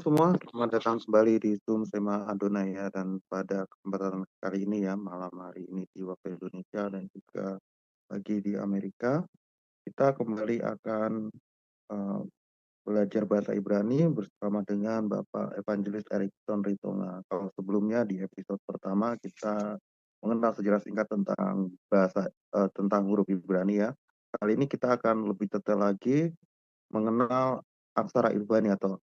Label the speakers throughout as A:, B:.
A: semua, selamat datang kembali di Zoom Sema Adonai ya, dan pada kesempatan kali ini ya, malam hari ini di waktu Indonesia dan juga pagi di Amerika, kita kembali akan eh, belajar bahasa Ibrani bersama dengan Bapak Evangelis Erikson Ritonga. Kalau sebelumnya di episode pertama kita mengenal sejarah singkat tentang tentang huruf Ibrani ya. Kali ini kita akan lebih detail lagi mengenal aksara Ibrani atau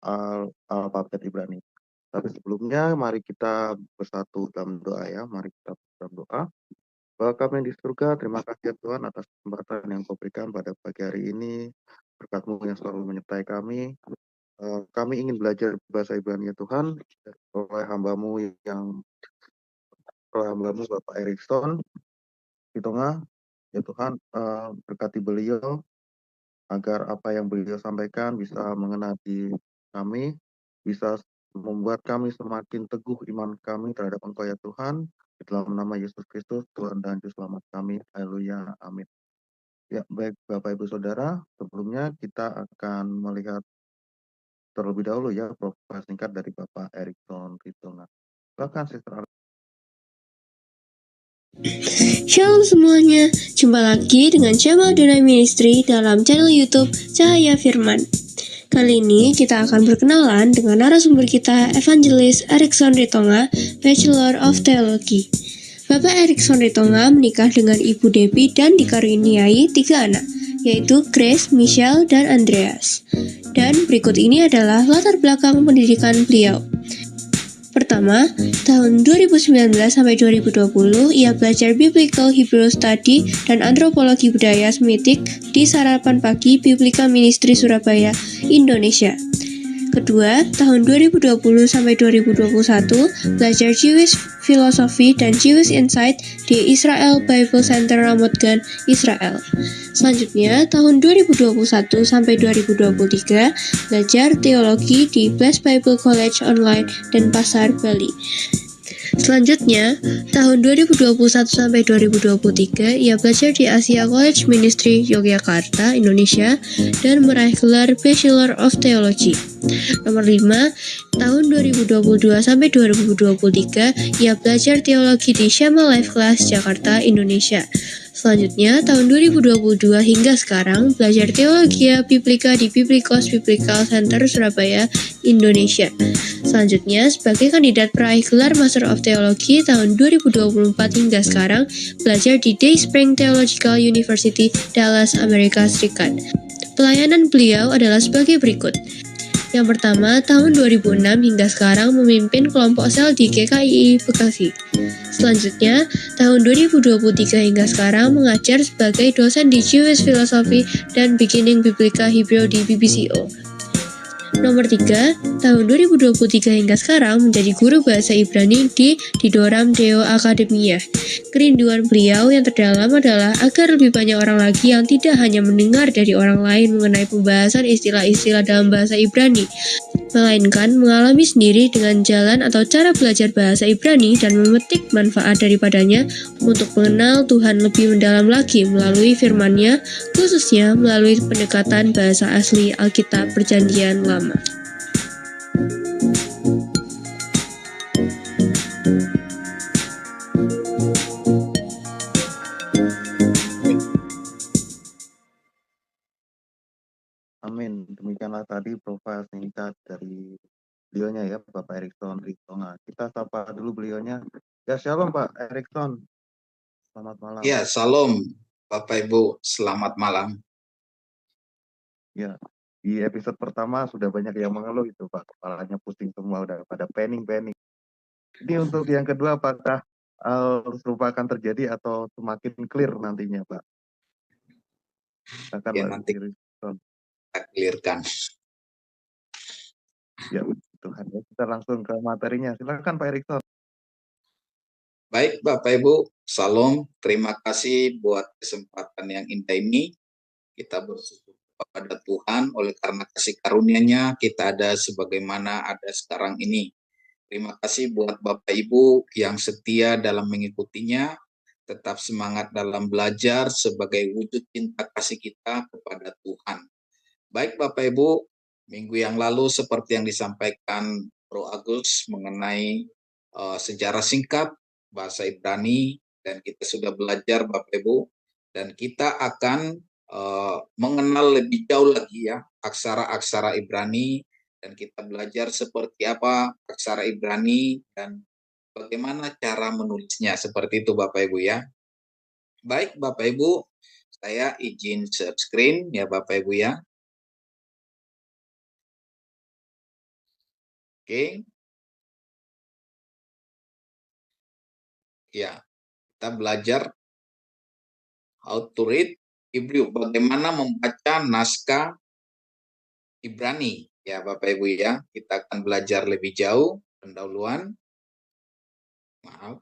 A: alfabet Ibrani. Tapi sebelumnya mari kita bersatu dalam doa ya. Mari kita dalam doa. Bapa kami yang di surga, terima kasih ya Tuhan atas kesempatan yang Kau berikan pada pagi hari ini. Berkat-Mu yang selalu menyertai kami. Kami ingin belajar bahasa Ibrani ya Tuhan oleh hamba-Mu Bapak Erikson di tengah ya Tuhan, berkati beliau agar apa yang beliau sampaikan bisa mengena di kami, bisa membuat kami semakin teguh iman kami terhadap Engkau ya Tuhan. Di dalam nama Yesus Kristus, Tuhan dan Juru Selamat kami. Haleluya. Amin. Ya, baik Bapak Ibu Saudara, sebelumnya kita akan melihat terlebih dahulu ya profil singkat dari Bapak Erikson Ritonga. Silakan Sister.
B: Shalom semuanya, jumpa lagi dengan Sema Adonai Ministry dalam channel YouTube Cahaya Firman. Kali ini kita akan berkenalan dengan narasumber kita, Evangelis Erikson Ritonga, Bachelor of Theology. Bapak Erikson Ritonga menikah dengan Ibu Debbie dan dikaruniai 3 anak, yaitu Grace, Michelle, dan Andreas. Dan berikut ini adalah latar belakang pendidikan beliau. Pertama, tahun 2019 sampai 2020, ia belajar Biblical Hebrew Study dan Antropologi Budaya Semitik di Sarapan Pagi Biblika Ministry Surabaya, Indonesia. Kedua, tahun 2020 sampai 2021, belajar Jewish Philosophy dan Jewish Insight di Israel Bible Center Ramat Gan, Israel. Selanjutnya, tahun 2021 sampai 2023, belajar teologi di Blessed Bible College Online dan Pasar Bali. Selanjutnya, tahun 2021 sampai 2023, ia belajar di Asia College Ministry Yogyakarta, Indonesia, dan meraih gelar Bachelor of Theology. Nomor 5, tahun 2022 sampai 2023, ia belajar teologi di Shema Life Class Jakarta, Indonesia. Selanjutnya, tahun 2022 hingga sekarang, belajar teologi Biblika di Biblikos Biblical Center Surabaya, Indonesia. Selanjutnya, sebagai kandidat peraih gelar Master of Theology tahun 2024 hingga sekarang, belajar di Day Spring Theological University, Dallas, Amerika Serikat. Pelayanan beliau adalah sebagai berikut. Yang pertama, tahun 2006 hingga sekarang memimpin kelompok sel di GKI Bekasi. Selanjutnya, tahun 2023 hingga sekarang mengajar sebagai dosen di Jewish Philosophy dan Beginning Biblical Hebrew di BBCO. Nomor 3, tahun 2023 hingga sekarang menjadi guru bahasa Ibrani di Didoram Deo Akademia. Kerinduan beliau yang terdalam adalah agar lebih banyak orang lagi yang tidak hanya mendengar dari orang lain mengenai pembahasan istilah-istilah dalam bahasa Ibrani, melainkan mengalami sendiri dengan jalan atau cara belajar bahasa Ibrani dan memetik manfaat daripadanya untuk mengenal Tuhan lebih mendalam lagi melalui firman-Nya, khususnya melalui pendekatan bahasa asli Alkitab Perjanjian Lama.
A: Amin. Demikianlah tadi profil singkat dari beliaunya ya, Bapak Erikson Ritonga. Kita sapa dulu beliaunya. Ya, shalom Pak Erikson. Selamat malam.
C: Ya, shalom Bapak Ibu, selamat malam.
A: Ya, di episode pertama sudah banyak yang mengeluh itu Pak, kepalanya pusing semua, udah pada pening-pening. Ini untuk yang kedua, apakah serupa akan terjadi atau semakin clear nantinya Pak? Akan
C: Ya,
A: Pak
C: nanti
A: Erikson.
C: kita clearkan.
A: Ya, Tuhan. Kita langsung ke materinya. Silakan Pak Erikson.
C: Baik Bapak Ibu, shalom. Terima kasih buat kesempatan yang indah ini. Kita bersyukur kepada Tuhan oleh karena kasih karunia-Nya kita ada sebagaimana ada sekarang ini. Terima kasih buat Bapak Ibu yang setia dalam mengikutinya, tetap semangat dalam belajar sebagai wujud cinta kasih kita kepada Tuhan. Baik Bapak Ibu, Minggu yang lalu seperti yang disampaikan Bro Agus mengenai sejarah singkat bahasa Ibrani, dan kita sudah belajar Bapak Ibu, dan kita akan mengenal lebih jauh lagi ya aksara-aksara Ibrani, dan kita belajar seperti apa aksara Ibrani dan bagaimana cara menulisnya, seperti itu Bapak Ibu ya. Baik Bapak Ibu, saya izin share screen ya Bapak Ibu ya. Oke. Ya, kita belajar how to read Hebrew, bagaimana membaca naskah Ibrani. Ya, Bapak Ibu ya, kita akan belajar lebih jauh pendahuluan. Maaf.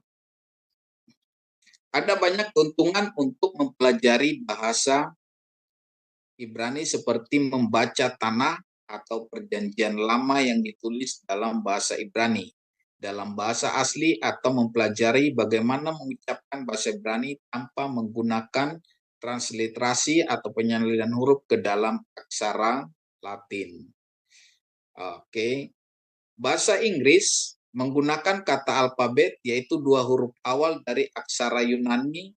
C: Ada banyak keuntungan untuk mempelajari bahasa Ibrani seperti membaca tanah atau perjanjian lama yang ditulis dalam bahasa Ibrani dalam bahasa asli, atau mempelajari bagaimana mengucapkan bahasa Ibrani tanpa menggunakan transliterasi atau penyaliran huruf ke dalam aksara Latin. Oke. Bahasa Inggris menggunakan kata alfabet, yaitu 2 huruf awal dari aksara Yunani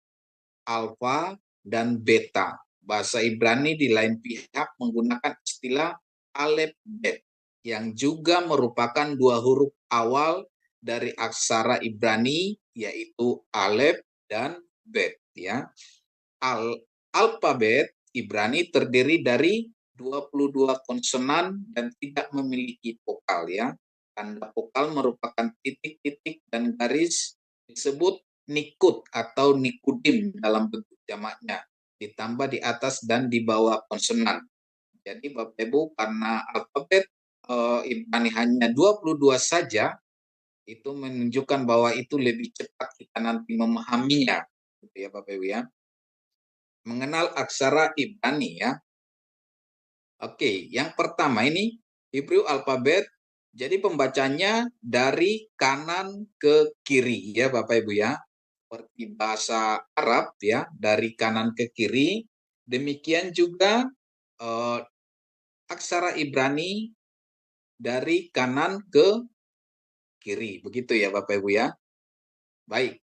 C: alfa dan beta. Bahasa Ibrani di lain pihak menggunakan istilah alef bet, yang juga merupakan 2 huruf awal dari aksara Ibrani, yaitu alef dan bet ya. Alfabet Ibrani terdiri dari 22 konsonan dan tidak memiliki vokal ya. Tanda vokal merupakan titik-titik dan garis, disebut nikut atau nikudim dalam bentuk jamaknya, ditambah di atas dan di bawah konsonan. Jadi Bapak Ibu, karena alfabet Ibrani hanya 22 saja, itu menunjukkan bahwa itu lebih cepat kita nanti memahaminya, gitu ya Bapak Ibu ya. Mengenal aksara Ibrani ya. Oke, yang pertama ini Hebrew alfabet. Jadi pembacanya dari kanan ke kiri ya Bapak Ibu ya. Seperti bahasa Arab ya, dari kanan ke kiri. Demikian juga aksara Ibrani dari kanan ke kiri. Begitu ya Bapak Ibu ya. Baik,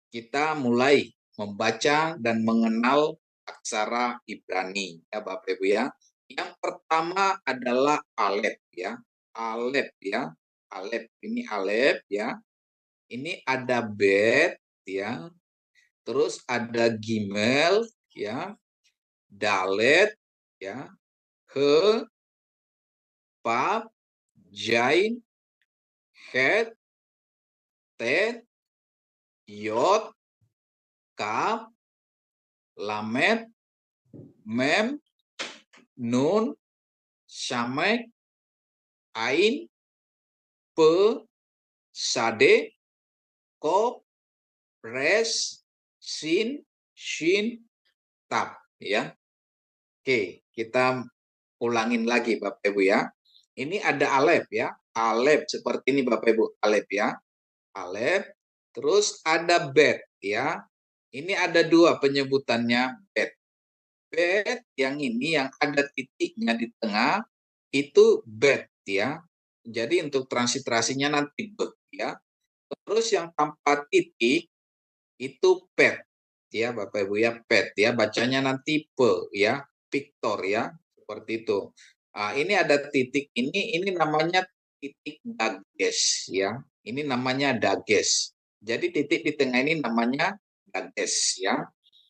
C: kita mulai membaca dan mengenal aksara Ibrani ya Bapak Ibu ya. Yang pertama adalah alef ya. Alef ya. Alef, ini alef ya. Ini ada bet ya. Terus ada gimel ya. Dalet ya. He, pap, jain, het, tet, yod, kaf, lamet, mem, nun, syamek, ain, pe, sade, kop, res, sin, shin, tap ya. Oke, kita ulangin lagi Bapak Ibu ya. Ini ada alef ya. Alef seperti ini Bapak Ibu, alef ya. Alef. Terus ada bet ya. Ini ada 2 penyebutannya bet. Bet yang ini yang ada titiknya di tengah itu bet ya. Jadi untuk transliterasinya nanti bet ya. Terus yang tanpa titik itu pet ya Bapak Ibu ya, pet ya, bacanya nanti pe ya, Victor ya, seperti itu. Ini ada titik ini namanya titik dages ya. Ini namanya dages. Jadi titik di tengah ini namanya dages ya.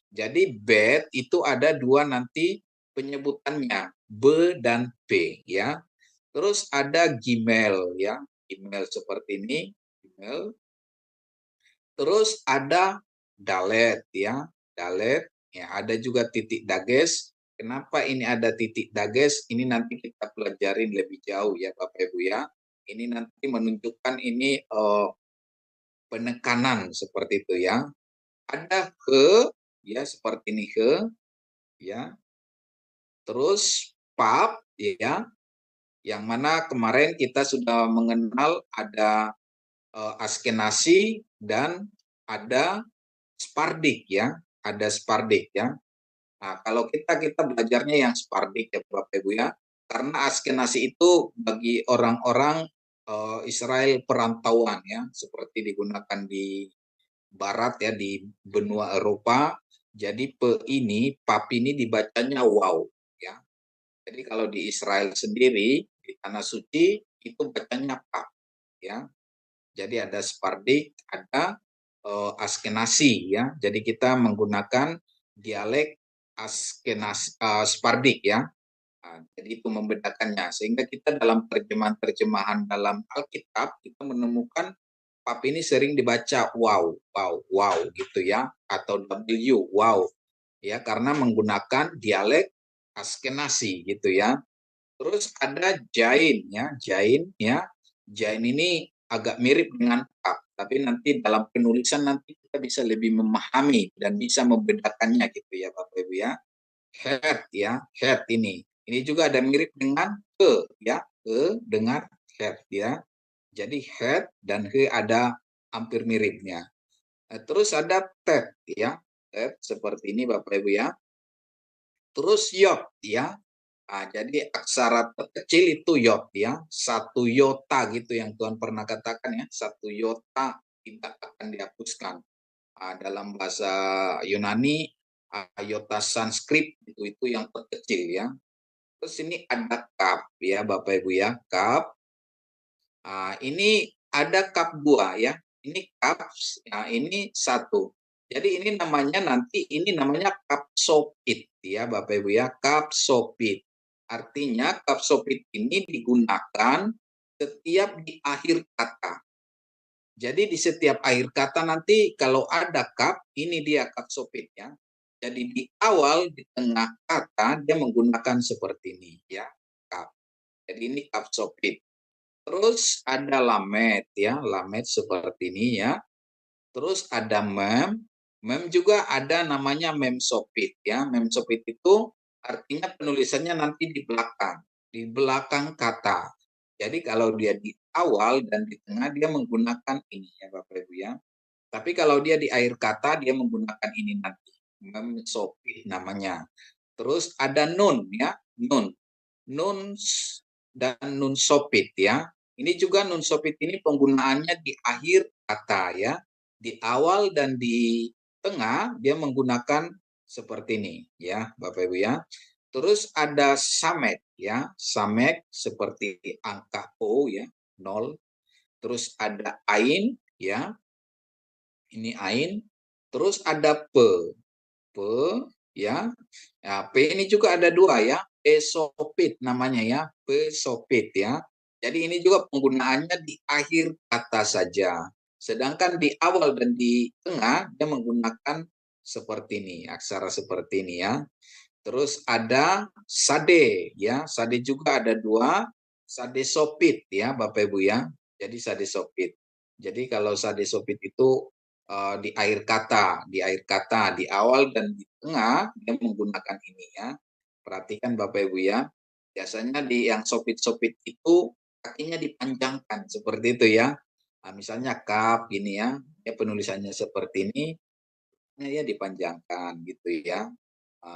C: Jadi bet itu ada 2 nanti penyebutannya, B dan P ya. Terus ada gimel ya, gimel seperti ini, gimel. Terus ada dalet ya, dalet ya, ada juga titik dages. Kenapa ini ada titik dages? Ini nanti kita pelajarin lebih jauh ya Bapak Ibu ya. Ini nanti menunjukkan ini penekanan seperti itu ya. Ada he ya, seperti ini he ya. Terus pap ya, yang mana kemarin kita sudah mengenal ada Askenazi dan ada Sephardic ya, ada Sephardic ya. Nah, kalau kita belajarnya yang Sephardic ya Bapak Ibu ya. karena Askenasi itu bagi orang-orang Israel perantauan ya, seperti digunakan di barat ya, di benua Eropa. Jadi pap ini dibacanya wow ya. Jadi kalau di Israel sendiri di tanah suci itu bacanya pap ya. Jadi ada Sephardic, ada Askenasi ya. Jadi kita menggunakan dialek Sephardic ya. Nah, jadi itu membedakannya. Sehingga kita dalam terjemahan-terjemahan dalam Alkitab kita menemukan pap ini sering dibaca wow, wow, wow gitu ya, atau W, wow ya, karena menggunakan dialek Askenasi gitu ya. Terus ada Jain ya, Jain ya. Jain ini agak mirip dengan pap, tapi nanti dalam penulisan nanti kita bisa lebih memahami dan bisa membedakannya gitu ya Bapak Ibu ya. Head ya, head ini. Ini juga ada mirip dengan ya, dengan head ya. Jadi head dan he ada hampir miripnya. Terus ada tet ya, tet seperti ini Bapak Ibu ya. Terus yod ya. Nah, jadi aksara terkecil itu yod ya, 1 iota gitu yang Tuhan pernah katakan ya, 1 iota tidak akan dihapuskan. Dalam bahasa Yunani, iota Sanskrit itu yang terkecil ya. Terus ini ada kap ya Bapak Ibu ya, kap. Ini ada kap 2 ya, ini kap, nah ini 1. Jadi ini namanya kap sopit ya Bapak Ibu ya, kap sopit. Artinya kap sopit ini digunakan setiap di akhir kata. Jadi di setiap akhir kata nanti kalau ada kap, ini dia kap sopit ya. Jadi di awal, di tengah kata dia menggunakan seperti ini ya, kap. Jadi ini kap sopit. Terus ada lamet ya, lamet seperti ini ya. Terus ada mem, mem juga ada namanya mem sopit ya. Mem sopit itu artinya penulisannya nanti di belakang kata. Jadi kalau dia di awal dan di tengah dia menggunakan ini ya Bapak Ibu ya. Tapi kalau dia di akhir kata dia menggunakan ini nanti. Mem sopit namanya. Terus ada nun ya, nun. Nun dan nun sopit ya. Ini juga nun sopit ini penggunaannya di akhir kata ya. Di awal dan di tengah dia menggunakan seperti ini ya Bapak Ibu ya. Terus ada samek ya. Samek seperti angka O ya, 0. Terus ada ain ya. Ini ain. Terus ada pe ya. Ya, P ini juga ada 2 ya. Pesopit namanya ya, pesopit ya. Jadi ini juga penggunaannya di akhir kata saja. Sedangkan di awal dan di tengah dia menggunakan seperti ini, aksara seperti ini ya. Terus ada sade ya, sade juga ada 2, sade sopit ya Bapak Ibu ya. Jadi sade sopit. Jadi kalau sade sopit itu di akhir kata, di awal dan di tengah dia menggunakan ini ya. Perhatikan Bapak Ibu ya. Biasanya di yang sopit-sopit itu kakinya dipanjangkan seperti itu ya. Nah, misalnya kap gini ya, ya penulisannya seperti ini, ya dipanjangkan gitu ya.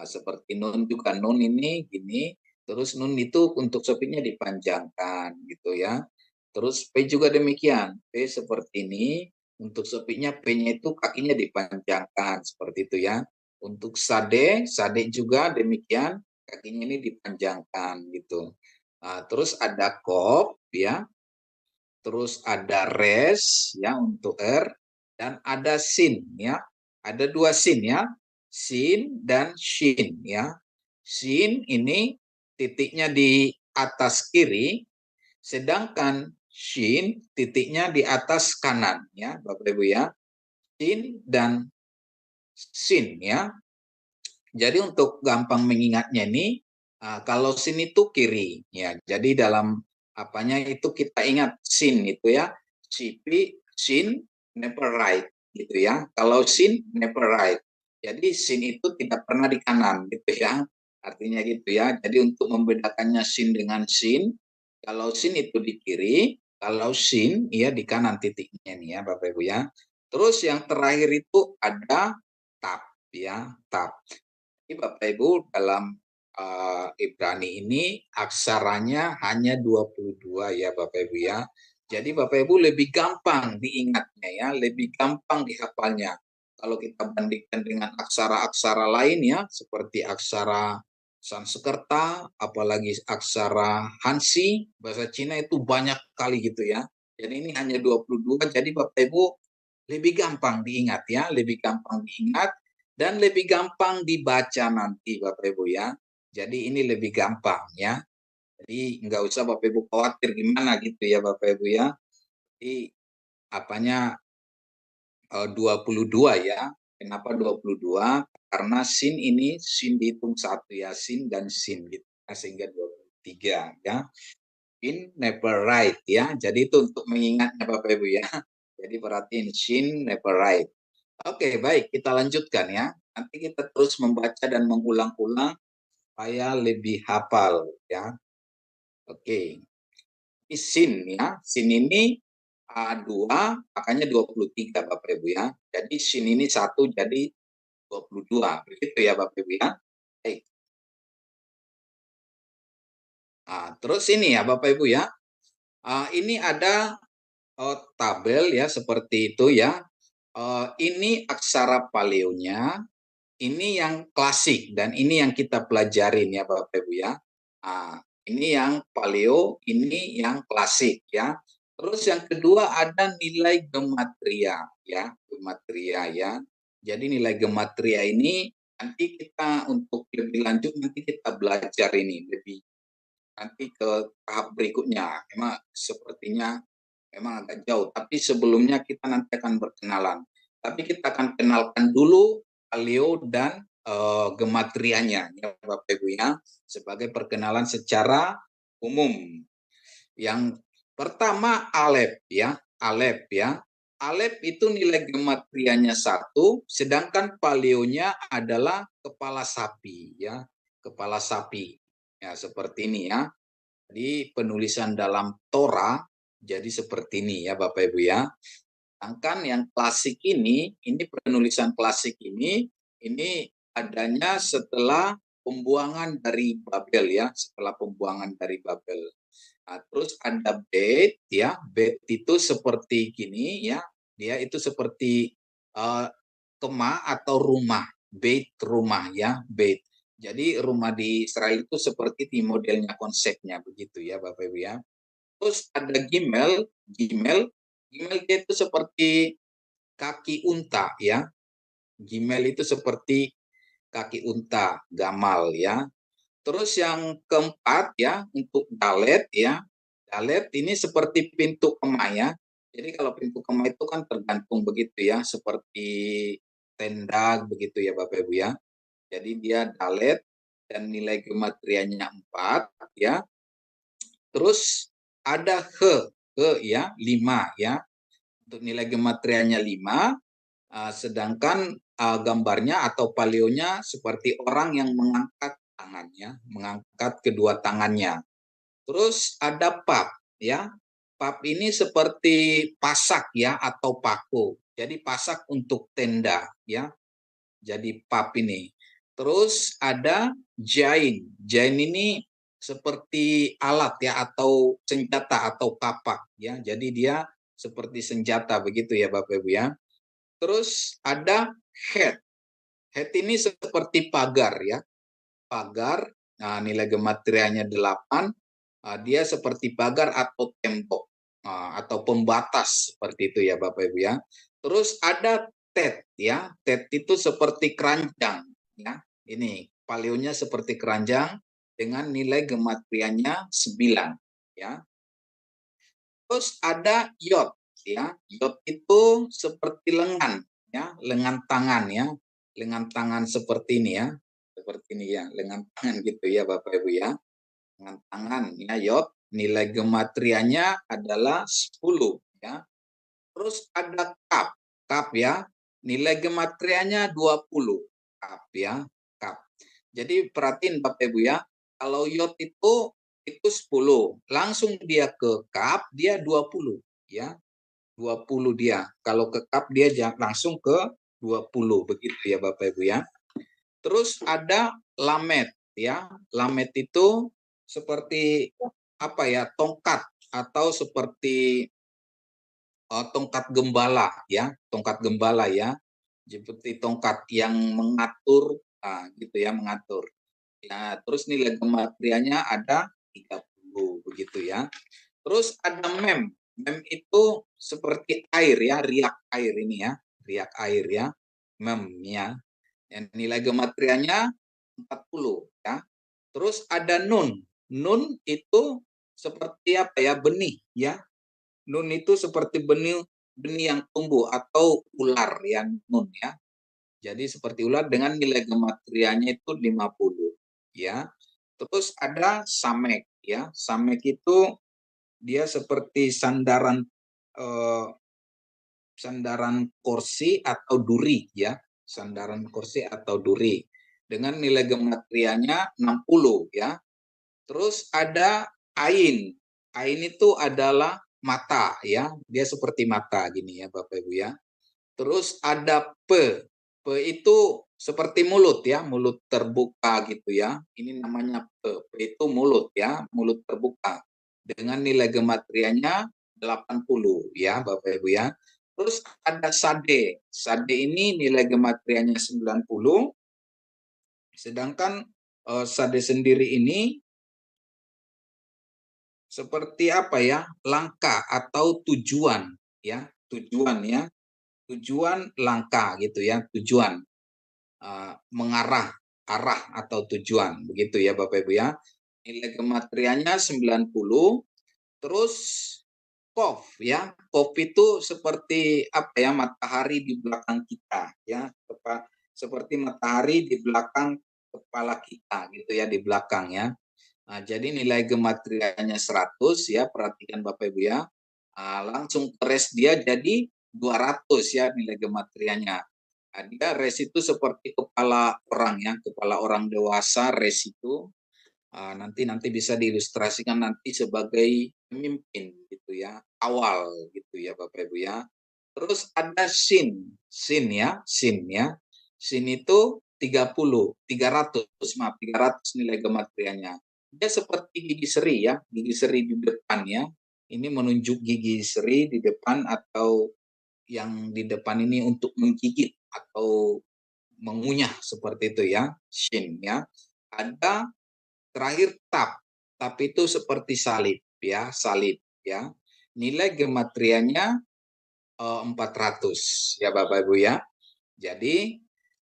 C: Seperti nun juga, nun ini gini, terus nun itu untuk sopitnya dipanjangkan gitu ya. Terus P juga demikian, P seperti ini, untuk sopitnya P-nya itu kakinya dipanjangkan seperti itu ya. Untuk sade, sade juga demikian, kakinya ini dipanjangkan gitu. Terus ada kop ya, terus ada res ya untuk R, dan ada sin ya. Ada 2 sin ya, sin dan shin ya. Sin ini titiknya di atas kiri, sedangkan shin titiknya di atas kanan ya Bapak Ibu ya. Sin dan sin ya. Jadi untuk gampang mengingatnya ini, kalau sin itu kiri ya. Jadi dalam apanya itu kita ingat sin itu ya. Sin never right gitu ya. Kalau sin never right. Jadi sin itu tidak pernah di kanan gitu ya. Artinya gitu ya. Jadi untuk membedakannya sin dengan sin, kalau sin itu di kiri, kalau sin ya di kanan titiknya nih ya Bapak Ibu ya. Terus yang terakhir itu ada tap ya, tap. Jadi Bapak Ibu dalam Ibrani ini aksaranya hanya 22 ya Bapak Ibu ya. Jadi Bapak Ibu lebih gampang diingatnya ya, lebih gampang dihafalnya. Kalau kita bandingkan dengan aksara-aksara lain ya, seperti aksara Sanskerta, apalagi aksara Hansi, bahasa Cina itu banyak kali gitu ya. Jadi ini hanya 22, jadi Bapak Ibu lebih gampang diingat ya, lebih gampang diingat dan lebih gampang dibaca nanti Bapak Ibu ya. Jadi ini lebih gampang ya. Jadi nggak usah Bapak Ibu khawatir gimana gitu ya Bapak Ibu ya. Jadi apanya 22 ya. Kenapa 22? Karena sin ini sin dihitung satu ya, sin dan sin gitu. Sehingga 23 ya. Sin never right ya. Jadi itu untuk mengingatnya Bapak Ibu ya. Jadi perhatiin sin never right. Oke, baik, kita lanjutkan ya. Nanti kita terus membaca dan mengulang-ulang supaya lebih hafal ya. Oke. Ini sin ya. Sin ini 2, makanya 23 Bapak Ibu ya. Jadi sin ini 1 jadi 22. Begitu ya Bapak Ibu ya. Baik. Nah, terus ini ya Bapak Ibu ya. Ini ada tabel ya seperti itu ya. Ini aksara paleonya, ini yang klasik dan ini yang kita pelajarin ya Bapak Ibu ya. Ini yang paleo, ini yang klasik ya. Terus yang kedua ada nilai gematria ya, gematria ya. Jadi nilai gematria ini nanti kita untuk lebih lanjut nanti kita belajar ini lebih nanti ke tahap berikutnya. Memang sepertinya memang agak jauh, tapi sebelumnya kita nanti akan berkenalan. Tapi kita akan kenalkan dulu paleo dan gematrianya ya Bapak Ibu ya, sebagai perkenalan secara umum. Yang pertama Alep ya, Alep ya. Alep itu nilai gematrianya 1, sedangkan paleonya adalah kepala sapi ya, kepala sapi. Ya seperti ini ya. Jadi penulisan dalam Torah jadi seperti ini ya Bapak Ibu ya. Sedangkan yang klasik ini penulisan klasik ini adanya setelah pembuangan dari Babel ya, setelah pembuangan dari Babel. Nah, terus ada bait ya, bait itu seperti gini ya, dia itu seperti kemah atau rumah, bait rumah ya, bait. Jadi rumah di Israel itu seperti di modelnya konsepnya begitu ya Bapak Ibu ya. Terus ada gimel, gimel, gimel itu seperti kaki unta ya. Gimel itu seperti kaki unta, gamal ya. Terus yang keempat ya untuk dalet ya. Dalet ini seperti pintu kemah ya. Jadi kalau pintu kemah itu kan tergantung begitu ya, seperti tenda begitu ya Bapak Ibu ya. Jadi dia dalet dan nilai gematrianya 4 ya. Terus ada he ya, 5 ya. Untuk nilai gematrianya 5, sedangkan gambarnya atau paleonya seperti orang yang mengangkat tangannya, mengangkat kedua tangannya. Terus ada pap ya. Pap ini seperti pasak ya atau paku. Jadi pasak untuk tenda ya. Jadi pap ini. Terus ada jain. Jain ini seperti alat ya atau senjata atau kapak ya. Jadi dia seperti senjata begitu ya Bapak Ibu ya. Terus ada head. Head ini seperti pagar ya. Pagar, nah nilai gematrianya 8, dia seperti pagar atau tembok atau pembatas seperti itu ya Bapak Ibu ya. Terus ada tet ya. Tet itu seperti keranjang ya. Ini paleonya seperti keranjang dengan nilai gematrianya 9 ya. Terus ada yod ya. Yod itu seperti lengan ya, lengan tangan ya. Lengan tangan seperti ini ya. Seperti ini ya, lengan tangan gitu ya Bapak Ibu ya. Lengan tangan ya yod, nilai gematrianya adalah 10 ya. Terus ada kap. Kap ya. Nilai gematrianya 20. Kap ya, kap. Jadi perhatiin Bapak Ibu ya, kalau yod itu 10, langsung dia ke kap dia 20 ya. 20 dia. Kalau ke kap dia langsung ke 20 begitu ya Bapak Ibu ya. Terus ada lamet ya. Lamet itu seperti apa ya, tongkat atau seperti tongkat gembala ya, tongkat gembala ya, seperti tongkat yang mengatur, gitu ya, mengatur. Ya, terus nilai gematrianya ada 30 begitu ya. Terus ada mem. Mem itu seperti air ya, riak air ini ya, riak air ya, mem ya. Yang nilai gematrianya 40 ya. Terus ada nun. Nun itu seperti apa ya, benih ya. Nun itu seperti benih benih yang tumbuh atau ular ya, nun ya. Jadi seperti ular dengan nilai gematrianya itu 50 ya. Terus ada samek ya. Samek itu dia seperti sandaran kursi atau duri ya. Sandaran kursi atau duri dengan nilai gematrianya 60 ya. Terus ada ain. Ain itu adalah mata ya. Dia seperti mata gini ya Bapak Ibu ya. Terus ada pe. Pe itu seperti mulut ya, mulut terbuka gitu ya. Ini namanya pe. Pe itu mulut ya, mulut terbuka. Dengan nilai gematrianya 80 ya Bapak Ibu ya. Terus ada sade. Sade ini nilai gematrianya 90. Sedangkan sade sendiri ini seperti apa ya? Langkah atau tujuan ya, tujuan ya. Tujuan langkah gitu ya, tujuan mengarah, arah atau tujuan begitu ya Bapak Ibu ya. Nilai gematrianya 90. Terus kof ya. Kof itu seperti apa ya, matahari di belakang kita ya, seperti matahari di belakang kepala kita gitu ya, di belakang ya. Nah, jadi nilai gematrianya 100 ya, perhatikan Bapak Ibu ya. Langsung res dia jadi 200 ya nilai gematrianya. Nah, dia res itu seperti kepala orang ya, kepala orang dewasa res itu. Nanti bisa diilustrasikan nanti sebagai pemimpin gitu ya, awal gitu ya Bapak Ibu ya. Terus ada sin, sin ya, sin ya. Sin itu 300 maaf, 300 nilai gematrianya. Dia seperti gigi seri ya, gigi seri di depan ya. Ini menunjuk gigi seri di depan atau yang di depan ini untuk menggigit atau mengunyah seperti itu ya, shin ya. Ada terakhir tap. Tap itu seperti salib ya, salib ya. Nilai gematrianya 400 ya Bapak Ibu ya. Jadi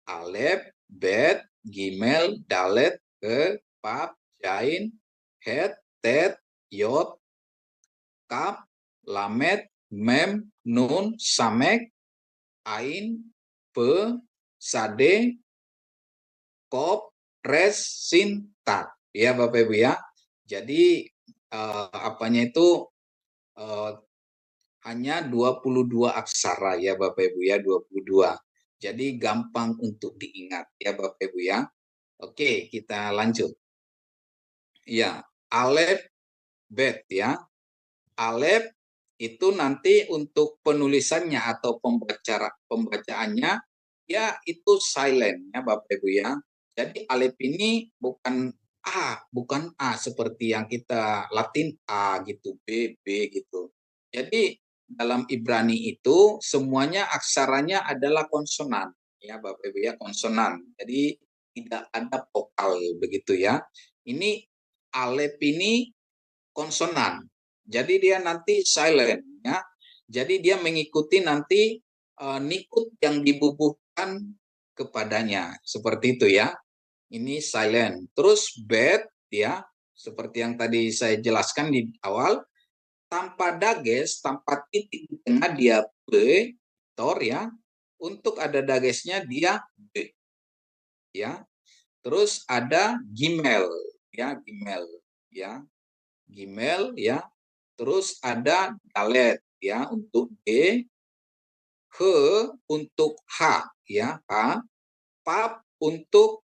C: alef, bet, gimel, dalet, ke, pap, jain, het, tet, yot, kap, lamet, mem, nun, samek, ain, pe, sade, kop, res, sin, tat. Ya Bapak Ibu ya. Jadi apanya itu hanya 22 aksara ya Bapak Ibu ya, 22. Jadi gampang untuk diingat ya Bapak Ibu ya. Oke, kita lanjut. Ya, alef, bet ya. Alef itu nanti untuk penulisannya atau pembacaannya ya itu silent ya Bapak Ibu ya. Jadi alef ini bukan A seperti yang kita Latin A gitu, B gitu. Jadi dalam Ibrani itu semuanya aksaranya adalah konsonan ya Bapak Ibu ya, konsonan. Jadi tidak ada vokal begitu ya. Ini alef ini konsonan. Jadi dia nanti silent ya. Jadi dia mengikuti nanti nikut yang dibubuhkan kepadanya. Seperti itu ya. Ini silent. Terus bet ya, seperti yang tadi saya jelaskan di awal, tanpa dages, tanpa titik di tengah dia B, tor ya. Untuk ada dagesnya dia B. Ya. Terus ada gimel ya, gimel ya. Gimel ya. Terus ada dalet ya untuk D, he untuk H ya, H, pap untuk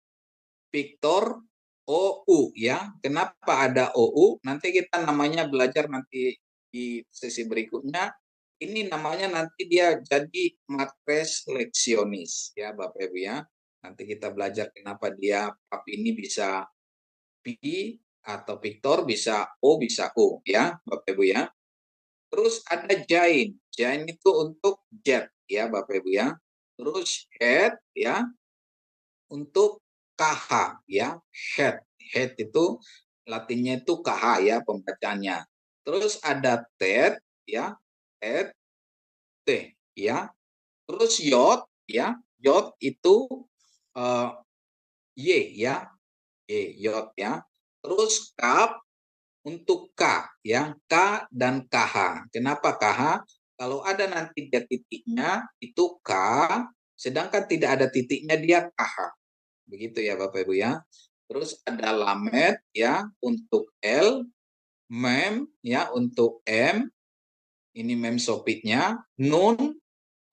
C: Victor, OU ya. Kenapa ada OU? Nanti kita namanya belajar nanti di sesi berikutnya. Ini namanya nanti dia jadi matres leksionis ya Bapak Ibu ya. Nanti kita belajar kenapa dia pap ini bisa atau Victor, bisa O, bisa O ya Bapak Ibu ya. Terus ada Jain. Jain itu untuk jet ya Bapak Ibu ya. Terus head ya untuk KH ya. Head. Head itu Latinnya itu KH ya pembacaannya. Terus ada TED ya. TED T ya. Terus yod ya. Yod itu Y ya. Yod ya. Terus kap untuk K ya, K dan KH. Kenapa KH? Kalau ada nanti dia titiknya itu K, sedangkan tidak ada titiknya dia KH. Begitu ya Bapak Ibu ya. Terus ada lamet ya untuk L, mem ya untuk M, ini mem sopitnya, nun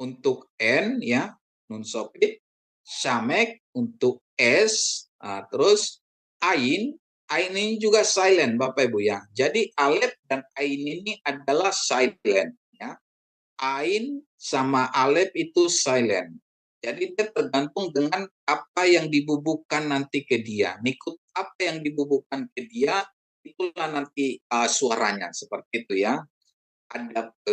C: untuk N ya, nun sopit, samek untuk S, terus ain. Ain ini juga silent Bapak Ibu ya. Jadi alef dan ain ini adalah silent ya. Ain sama alef itu silent. Jadi dia tergantung dengan apa yang dibubuhkan nanti ke dia. Ikut apa yang dibubuhkan ke dia, itulah nanti suaranya seperti itu ya. Ada P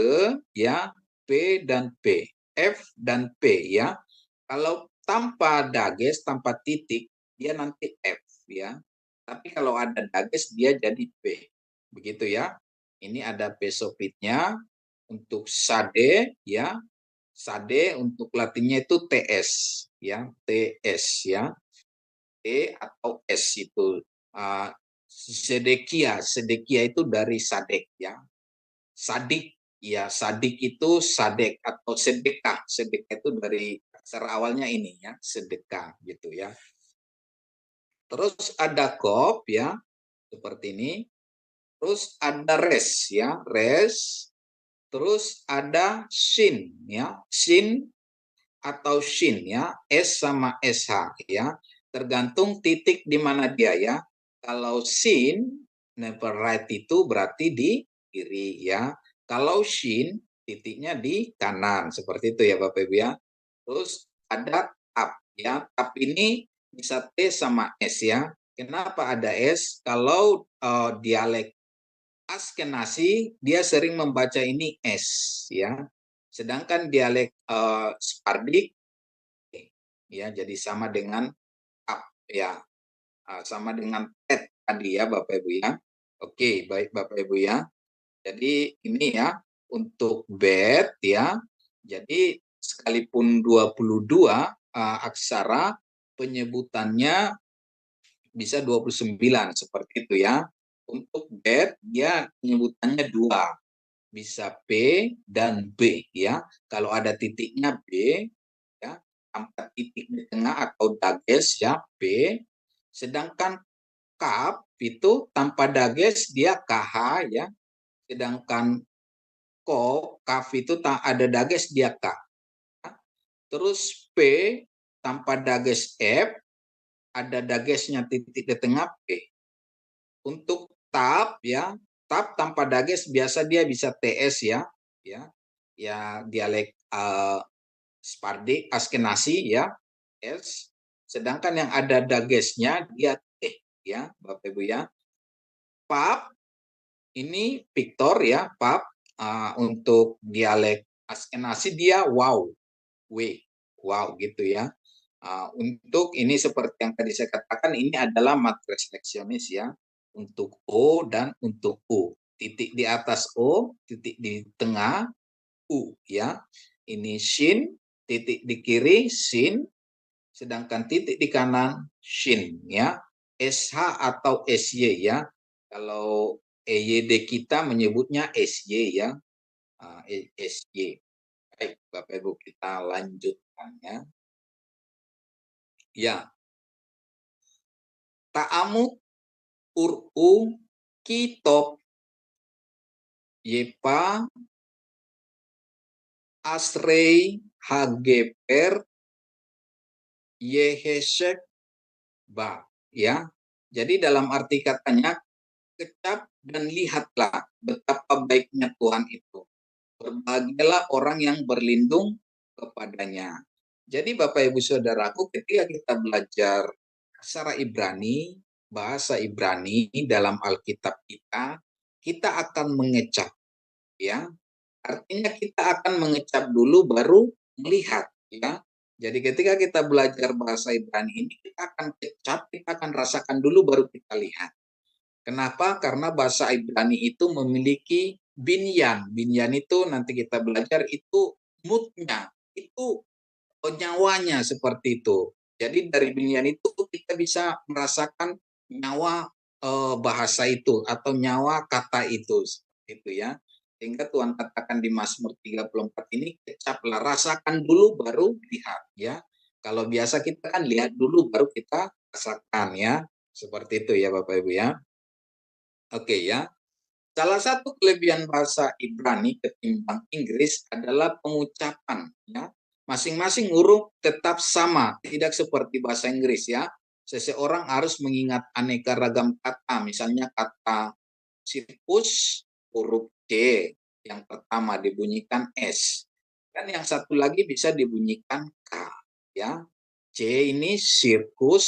C: ya, P dan P, F dan P ya. Kalau tanpa dages, tanpa titik, dia nanti F ya. Tapi kalau ada dages dia jadi P. Begitu ya. Ini ada P sopitnya untuk sade ya. Sade untuk latinnya itu TS ya, TS ya. T atau S itu sedekia, sedekia itu dari sadek ya. Sadik ya, sadik itu sadek atau sedekah. Sedekah itu dari akar awalnya ini ya, sedekah gitu ya. Terus ada kop ya, seperti ini. Terus ada res ya, res. Terus ada shin ya, shin atau shin ya, S sama SH ya. Tergantung titik di mana dia ya. Kalau shin, never right itu berarti di kiri ya. Kalau shin, titiknya di kanan. Seperti itu ya Bapak Ibu ya. Terus ada tap ya. Tap ini bisa T sama S ya. Kenapa ada S? Kalau dialek Askenazi dia sering membaca ini S ya. Sedangkan dialek Sephardic ya jadi sama dengan up ya. Sama dengan tet tadi ya Bapak Ibu ya. Oke, baik Bapak Ibu ya. Jadi ini ya untuk bed ya. Jadi sekalipun 22 aksara penyebutannya bisa 29 seperti itu ya. Untuk bed dia penyebutannya 2. Bisa P dan B ya. Kalau ada titiknya B ya, tanpa titik di tengah atau dages ya B. Sedangkan kap itu tanpa dages dia KH ya. Sedangkan kaf itu ada dages dia K. Terus P tanpa dages F, ada dagesnya titik di tengah P. Untuk tab ya, tab tanpa dages biasa dia bisa TS ya, ya dialek Sephardic Askenazi ya, S. Sedangkan yang ada dagesnya dia T ya, Bapak Ibu ya. Pap ini Victor ya, pap untuk dialek Askenazi dia wow, wow gitu ya. Untuk ini seperti yang tadi saya katakan ini adalah matriks leksionis ya. Untuk O dan untuk U. Titik di atas O, titik di tengah U ya. Ini shin, titik di kiri sin, sedangkan titik di kanan shin ya. SH atau SY ya. Kalau EYD kita menyebutnya SY ya. SY. Baik, Bapak Ibu kita lanjutkan ya. Ya. Ta'amuk Uru Kitop Yepa Asrei Hageper Yehesek Ba ya. Jadi dalam arti katanya kecap dan lihatlah betapa baiknya Tuhan itu. Berbahagialah orang yang berlindung kepadanya. Jadi Bapak Ibu Saudaraku ketika kita belajar aksara Ibrani bahasa Ibrani dalam Alkitab kita, kita akan mengecap, ya. Artinya kita akan mengecap dulu baru melihat, ya. Jadi ketika kita belajar bahasa Ibrani ini, kita akan kecap, kita akan rasakan dulu baru kita lihat. Kenapa? Karena bahasa Ibrani itu memiliki binyan. Binyan itu nanti kita belajar itu moodnya, itu nyawanya seperti itu. Jadi dari binyan itu kita bisa merasakan nyawa bahasa itu atau nyawa kata itu, seperti itu ya. Sehingga Tuhan katakan di Mazmur 34 ini, kecaplah, rasakan dulu baru lihat ya. Kalau biasa kita kan lihat dulu baru kita rasakan ya. Seperti itu ya Bapak Ibu ya. Oke ya. Salah satu kelebihan bahasa Ibrani ketimbang Inggris adalah pengucapan ya. Masing-masing huruf tetap sama, tidak seperti bahasa Inggris ya. Seseorang harus mengingat aneka ragam kata, misalnya kata sirkus huruf C, yang pertama dibunyikan S. Dan yang satu lagi bisa dibunyikan K ya. C ini sirkus,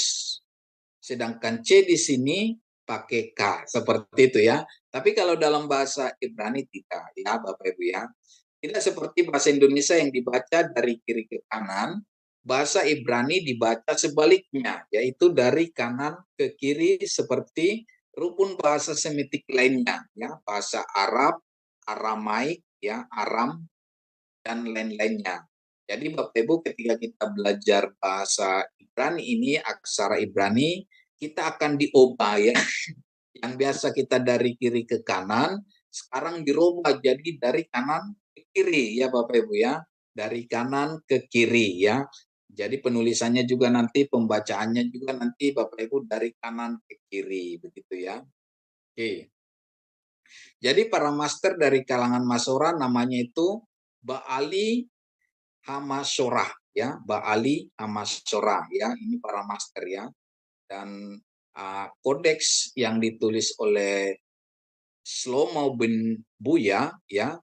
C: sedangkan C di sini pakai K, seperti itu ya. Tapi kalau dalam bahasa Ibrani tidak, ya Bapak Ibu ya. Tidak seperti bahasa Indonesia yang dibaca dari kiri ke kanan, bahasa Ibrani dibaca sebaliknya, yaitu dari kanan ke kiri seperti rukun bahasa Semitik lainnya, ya, bahasa Arab, Aramaik, ya, Aram, dan lain-lainnya. Jadi Bapak Ibu ketika kita belajar bahasa Ibrani ini, aksara Ibrani, kita akan diubah ya. Yang biasa kita dari kiri ke kanan, sekarang dirubah jadi dari kanan ke kiri ya Bapak Ibu ya. Dari kanan ke kiri ya. Jadi penulisannya juga nanti, pembacaannya juga nanti Bapak Ibu dari kanan ke kiri, begitu ya. Oke. Jadi para master dari kalangan Masorah namanya itu Ba'ali Hamasorah ya, Ba'ali Hamasorah ya. Ini para master ya. Dan kodeks yang ditulis oleh Shlomo bin Buya ya.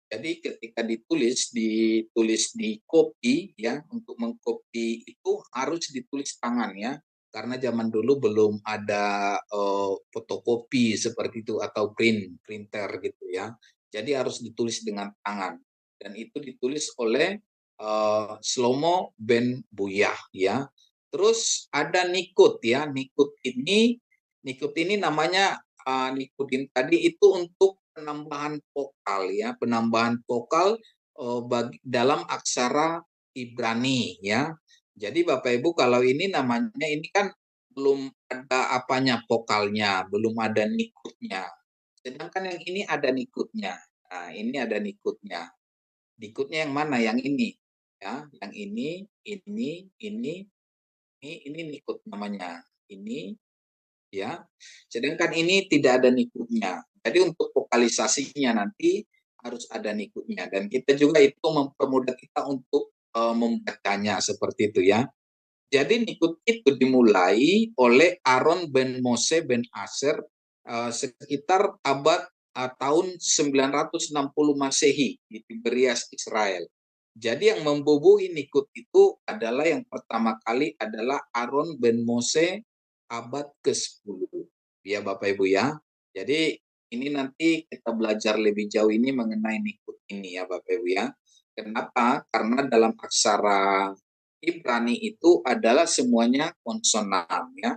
C: Jadi ketika ditulis di kopi ya, untuk mengkopi itu harus ditulis tangan ya. Karena zaman dulu belum ada fotokopi seperti itu atau printer gitu ya. Jadi harus ditulis dengan tangan. Dan itu ditulis oleh Shlomo bin Buya ya. Terus ada Nikut ya. Nikut ini namanya Nikutin tadi itu untuk penambahan vokal ya, penambahan vokal dalam aksara Ibrani ya. Jadi Bapak Ibu kalau ini namanya ini kan belum ada apanya vokalnya, belum ada nikutnya. Sedangkan yang ini ada nikutnya. Nah, ini ada nikutnya. Nikutnya yang mana? Yang ini. Ya, yang ini nikut namanya. Ini ya. Sedangkan ini tidak ada nikutnya. Jadi untuk vokalisasinya nanti harus ada nikutnya dan kita juga itu mempermudah kita untuk membacanya seperti itu ya. Jadi nikut itu dimulai oleh Aaron bin Mose bin Aser sekitar abad tahun 960 Masehi di Tiberias Israel. Jadi yang membubuhi nikut itu adalah yang pertama kali adalah Aaron bin Mose abad ke-10. Ya Bapak Ibu ya. Jadi ini nanti kita belajar lebih jauh ini mengenai nikut ini ya Bapak Ibu ya. Kenapa? Karena dalam aksara Ibrani itu adalah semuanya konsonan ya.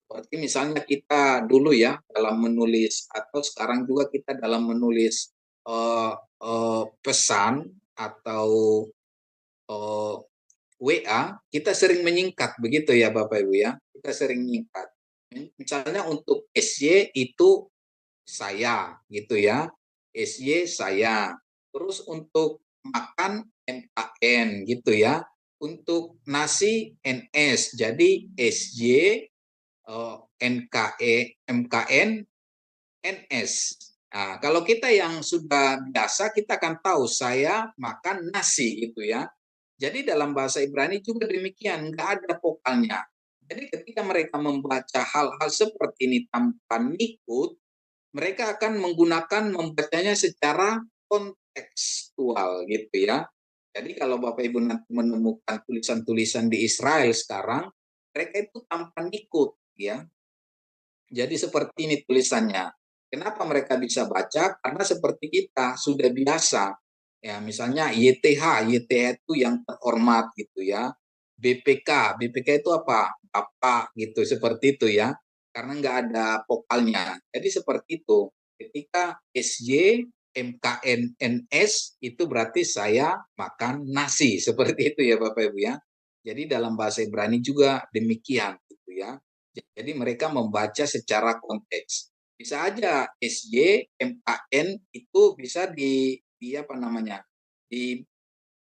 C: Seperti misalnya kita dulu ya dalam menulis atau sekarang juga kita dalam menulis pesan atau WA, kita sering menyingkat begitu ya Bapak Ibu ya. Kita sering menyingkat. Misalnya untuk SY itu saya gitu ya. SY saya. Terus untuk makan MKN gitu ya. Untuk nasi NS. Jadi SY NKE MKN NS. Nah, kalau kita yang sudah biasa kita akan tahu saya makan nasi gitu ya. Jadi dalam bahasa Ibrani juga demikian, nggak ada vokalnya. Jadi ketika mereka membaca hal-hal seperti ini tanpa nikut, mereka akan menggunakan membacanya secara kontekstual gitu ya. Jadi kalau Bapak Ibu nanti menemukan tulisan-tulisan di Israel sekarang, mereka itu tanpa nikut ya. Jadi seperti ini tulisannya. Kenapa mereka bisa baca? Karena seperti kita sudah biasa. Ya, misalnya YTH itu yang terhormat gitu ya. BPK itu apa? Bapak gitu, seperti itu ya. Karena nggak ada vokalnya. Jadi seperti itu. Ketika SY, MKN, NS itu berarti saya makan nasi. Seperti itu ya Bapak Ibu ya. Jadi dalam bahasa Ibrani juga demikian gitu ya. Jadi mereka membaca secara konteks. Bisa aja SY, MKN itu bisa di apa namanya? Di,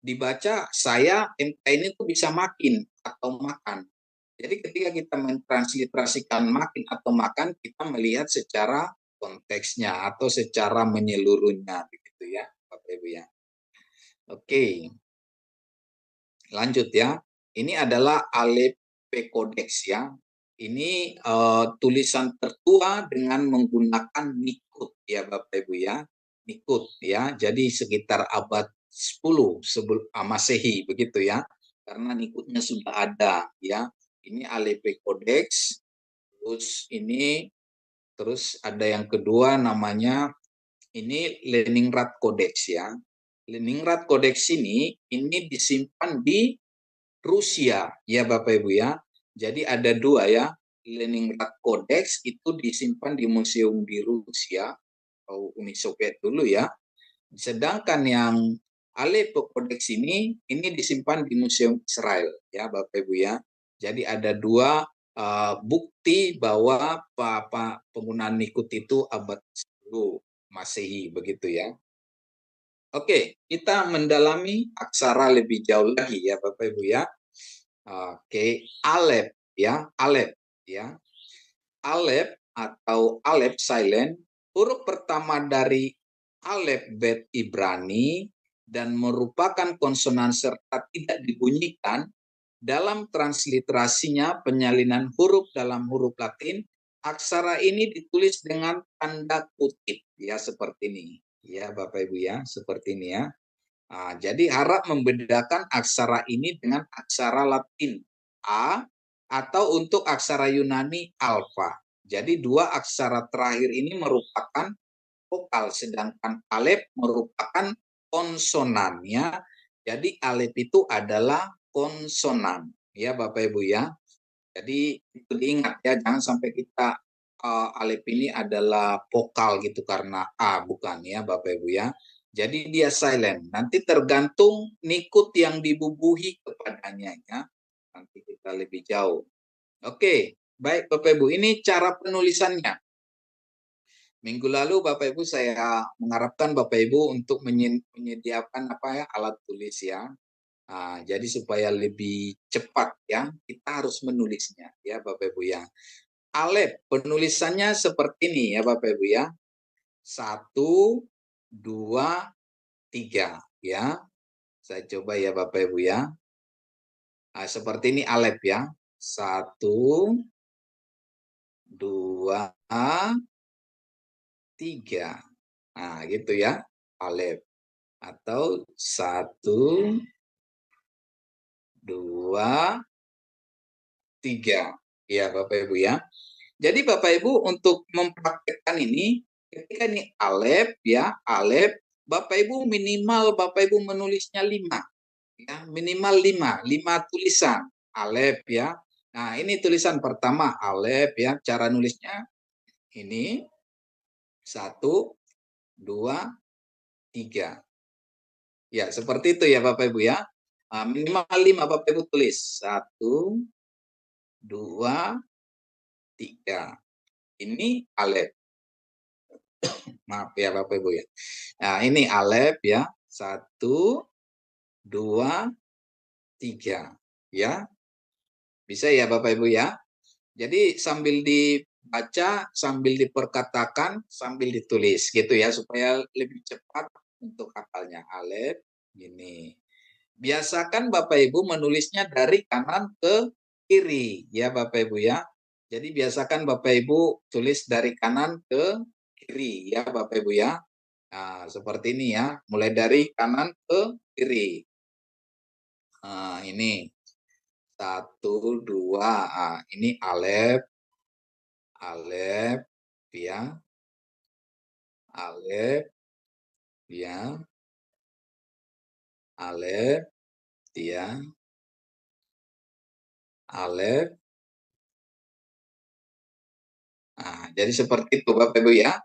C: dibaca saya MKN itu bisa makin atau makan. Jadi ketika kita mentransliterasikan makin atau makan, kita melihat secara konteksnya atau secara menyeluruhnya begitu ya, Bapak Ibu ya. Oke, lanjut ya. Ini adalah Alepe Codex ya. Ini tulisan tertua dengan menggunakan nikut ya Bapak Ibu ya. Nikut ya. Jadi sekitar abad 10 sebelum Masehi begitu ya. Karena nikutnya sudah ada ya. Ini Alepe Codex. Terus ada yang kedua namanya ini Leningrad Codex ya. Leningrad Codex ini disimpan di Rusia ya Bapak Ibu ya. Jadi ada dua ya. Leningrad Codex itu disimpan di museum di Rusia atau Uni Soviet dulu ya. Sedangkan yang Aleppo Codex ini disimpan di museum Israel ya Bapak Ibu ya. Jadi ada dua bukti bahwa penggunaan nikut itu abad 10 Masehi begitu ya. Oke, kita mendalami aksara lebih jauh lagi ya Bapak Ibu ya. Oke, Alep ya, Alep ya. Alep atau Alep silent, huruf pertama dari alfabet Ibrani dan merupakan konsonan serta tidak dibunyikan. Dalam transliterasinya penyalinan huruf dalam huruf Latin, aksara ini ditulis dengan tanda kutip ya seperti ini. Ya Bapak Ibu ya, seperti ini ya. Nah, jadi harap membedakan aksara ini dengan aksara Latin A atau untuk aksara Yunani alfa. Jadi dua aksara terakhir ini merupakan vokal, sedangkan alef merupakan konsonannya. Jadi alef itu adalah konsonan, ya Bapak Ibu ya. Jadi itu diingat ya, jangan sampai kita alef ini adalah vokal gitu karena A, bukan ya Bapak Ibu ya. Jadi dia silent. Nanti tergantung nikut yang dibubuhi kepadanya ya. Nanti kita lebih jauh. Oke, baik Bapak Ibu, ini cara penulisannya. Minggu lalu Bapak Ibu saya mengharapkan Bapak Ibu untuk menyediakan alat tulis ya. Nah, jadi supaya lebih cepat ya, kita harus menulisnya ya Bapak Ibu ya. Alef penulisannya seperti ini ya Bapak Ibu ya. 1, 2, 3 ya. Saya coba ya Bapak Ibu ya. Nah, seperti ini alef ya. 1, 2, 3. Nah, gitu ya. Alef. Atau 1, 2, 3. Ya Bapak Ibu ya. Jadi Bapak Ibu untuk mempraktekkan ini, ketika ini alef ya, alef, Bapak Ibu minimal Bapak Ibu menulisnya 5. Ya, minimal 5 tulisan alef ya. Nah, ini tulisan pertama alef ya, cara nulisnya ini 1, 2, 3. Ya, seperti itu ya Bapak Ibu ya. Minimal 5 Bapak Ibu tulis. 1, 2, 3. Ini alef. Maaf ya Bapak Ibu ya. Nah, ini alef ya. 1, 2, 3. Ya. Bisa ya Bapak Ibu ya. Jadi sambil dibaca, sambil diperkatakan, sambil ditulis gitu ya supaya lebih cepat untuk hafalnya. Alef gini. Biasakan Bapak Ibu menulisnya dari kanan ke kiri ya Bapak Ibu ya. Jadi biasakan Bapak Ibu tulis dari kanan ke kiri ya Bapak Ibu ya. Nah, seperti ini ya, mulai dari kanan ke kiri. Nah, ini 1, 2, ini alef, Alef, ya. Alef, ya. Alef, ya. Alef. Nah, jadi seperti itu Bapak Ibu ya.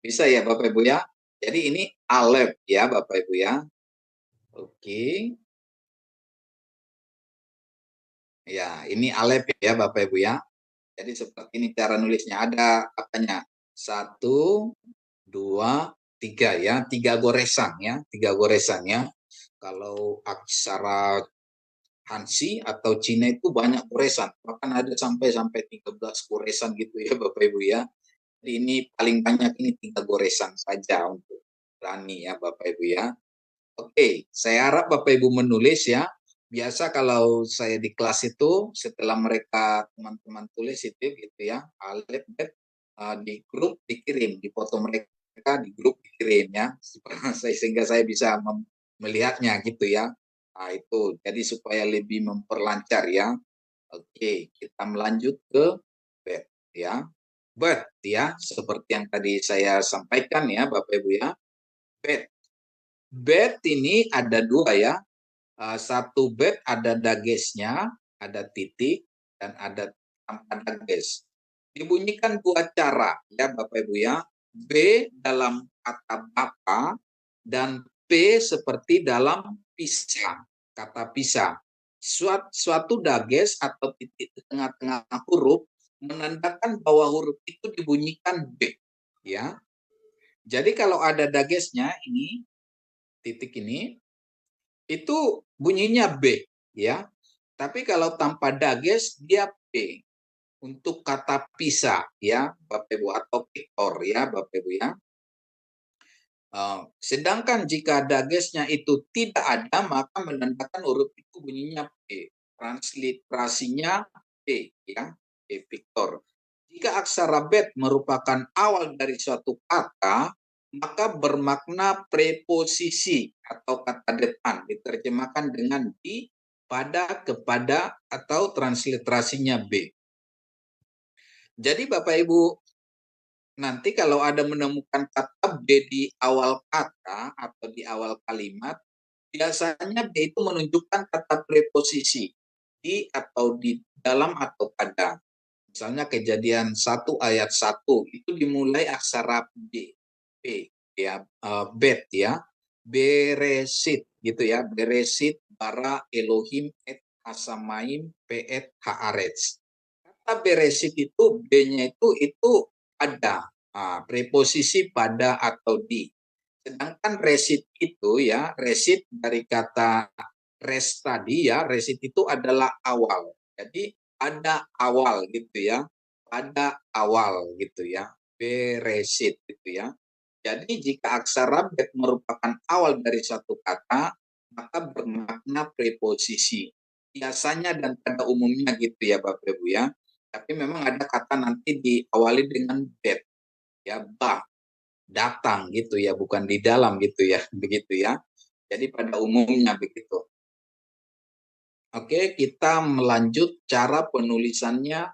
C: Bisa ya Bapak Ibu ya. Jadi ini alef ya Bapak Ibu ya. Oke. Ya, ini alef ya Bapak Ibu ya. Jadi seperti ini cara nulisnya. Ada apanya? 1, 2, 3 ya. 3 goresan ya. 3 goresan ya. Kalau aksara Hansi atau Cina itu banyak goresan. Bahkan ada sampai 13 goresan gitu ya Bapak Ibu ya. Jadi ini paling banyak ini 3 goresan saja untuk berani ya Bapak Ibu ya. Oke, saya harap Bapak Ibu menulis ya. Biasa kalau saya di kelas itu setelah mereka teman-teman tulis itu gitu ya, alif bet di grup dikirim, di foto mereka di grup dikirim ya, sehingga saya bisa melihatnya gitu ya. Nah, itu jadi supaya lebih memperlancar ya. Oke, kita melanjut ke bet ya. Bet ya, seperti yang tadi saya sampaikan ya Bapak Ibu ya. Bet. Bet ini ada 2 ya. Satu bet ada dagesnya, ada titik, dan ada tanpa dages. Dibunyikan 2 cara ya Bapak Ibu ya. B dalam kata Bapak dan P seperti dalam pisah, kata pisah. Suatu dages atau titik di tengah-tengah huruf menandakan bahwa huruf itu dibunyikan B ya. Jadi kalau ada dagesnya ini titik ini itu bunyinya B ya. Tapi kalau tanpa dages dia P untuk kata pisah ya Bapak Ibu atau piktor ya Bapak Ibu ya. Sedangkan jika dagesnya itu tidak ada maka menandakan huruf itu bunyinya P. Transliterasinya P ya, P piktor. Jika aksara bet merupakan awal dari suatu kata, maka bermakna preposisi atau kata depan diterjemahkan dengan di, pada, kepada, atau transliterasinya B. Jadi Bapak Ibu, nanti kalau ada menemukan kata B di awal kata atau di awal kalimat, biasanya B itu menunjukkan kata preposisi, di atau di dalam atau pada. Misalnya kejadian 1 ayat 1 itu dimulai aksara B, B ya, bet ya, beresit gitu ya, beresit bara Elohim et hasamaim peet haaretz. Kata beresit itu B-nya itu ada, preposisi pada atau di. Sedangkan resit itu ya, resit dari kata res tadi ya, resit itu adalah awal. Jadi ada awal gitu ya, pada awal gitu ya, beresit gitu ya. Jadi jika aksara bet merupakan awal dari satu kata, maka bermakna preposisi. Biasanya dan pada umumnya gitu ya Bapak Ibu ya. Tapi memang ada kata nanti diawali dengan bet ya, bah, datang gitu ya, bukan di dalam gitu ya, begitu ya. Jadi pada umumnya begitu. Oke, kita melanjut cara penulisannya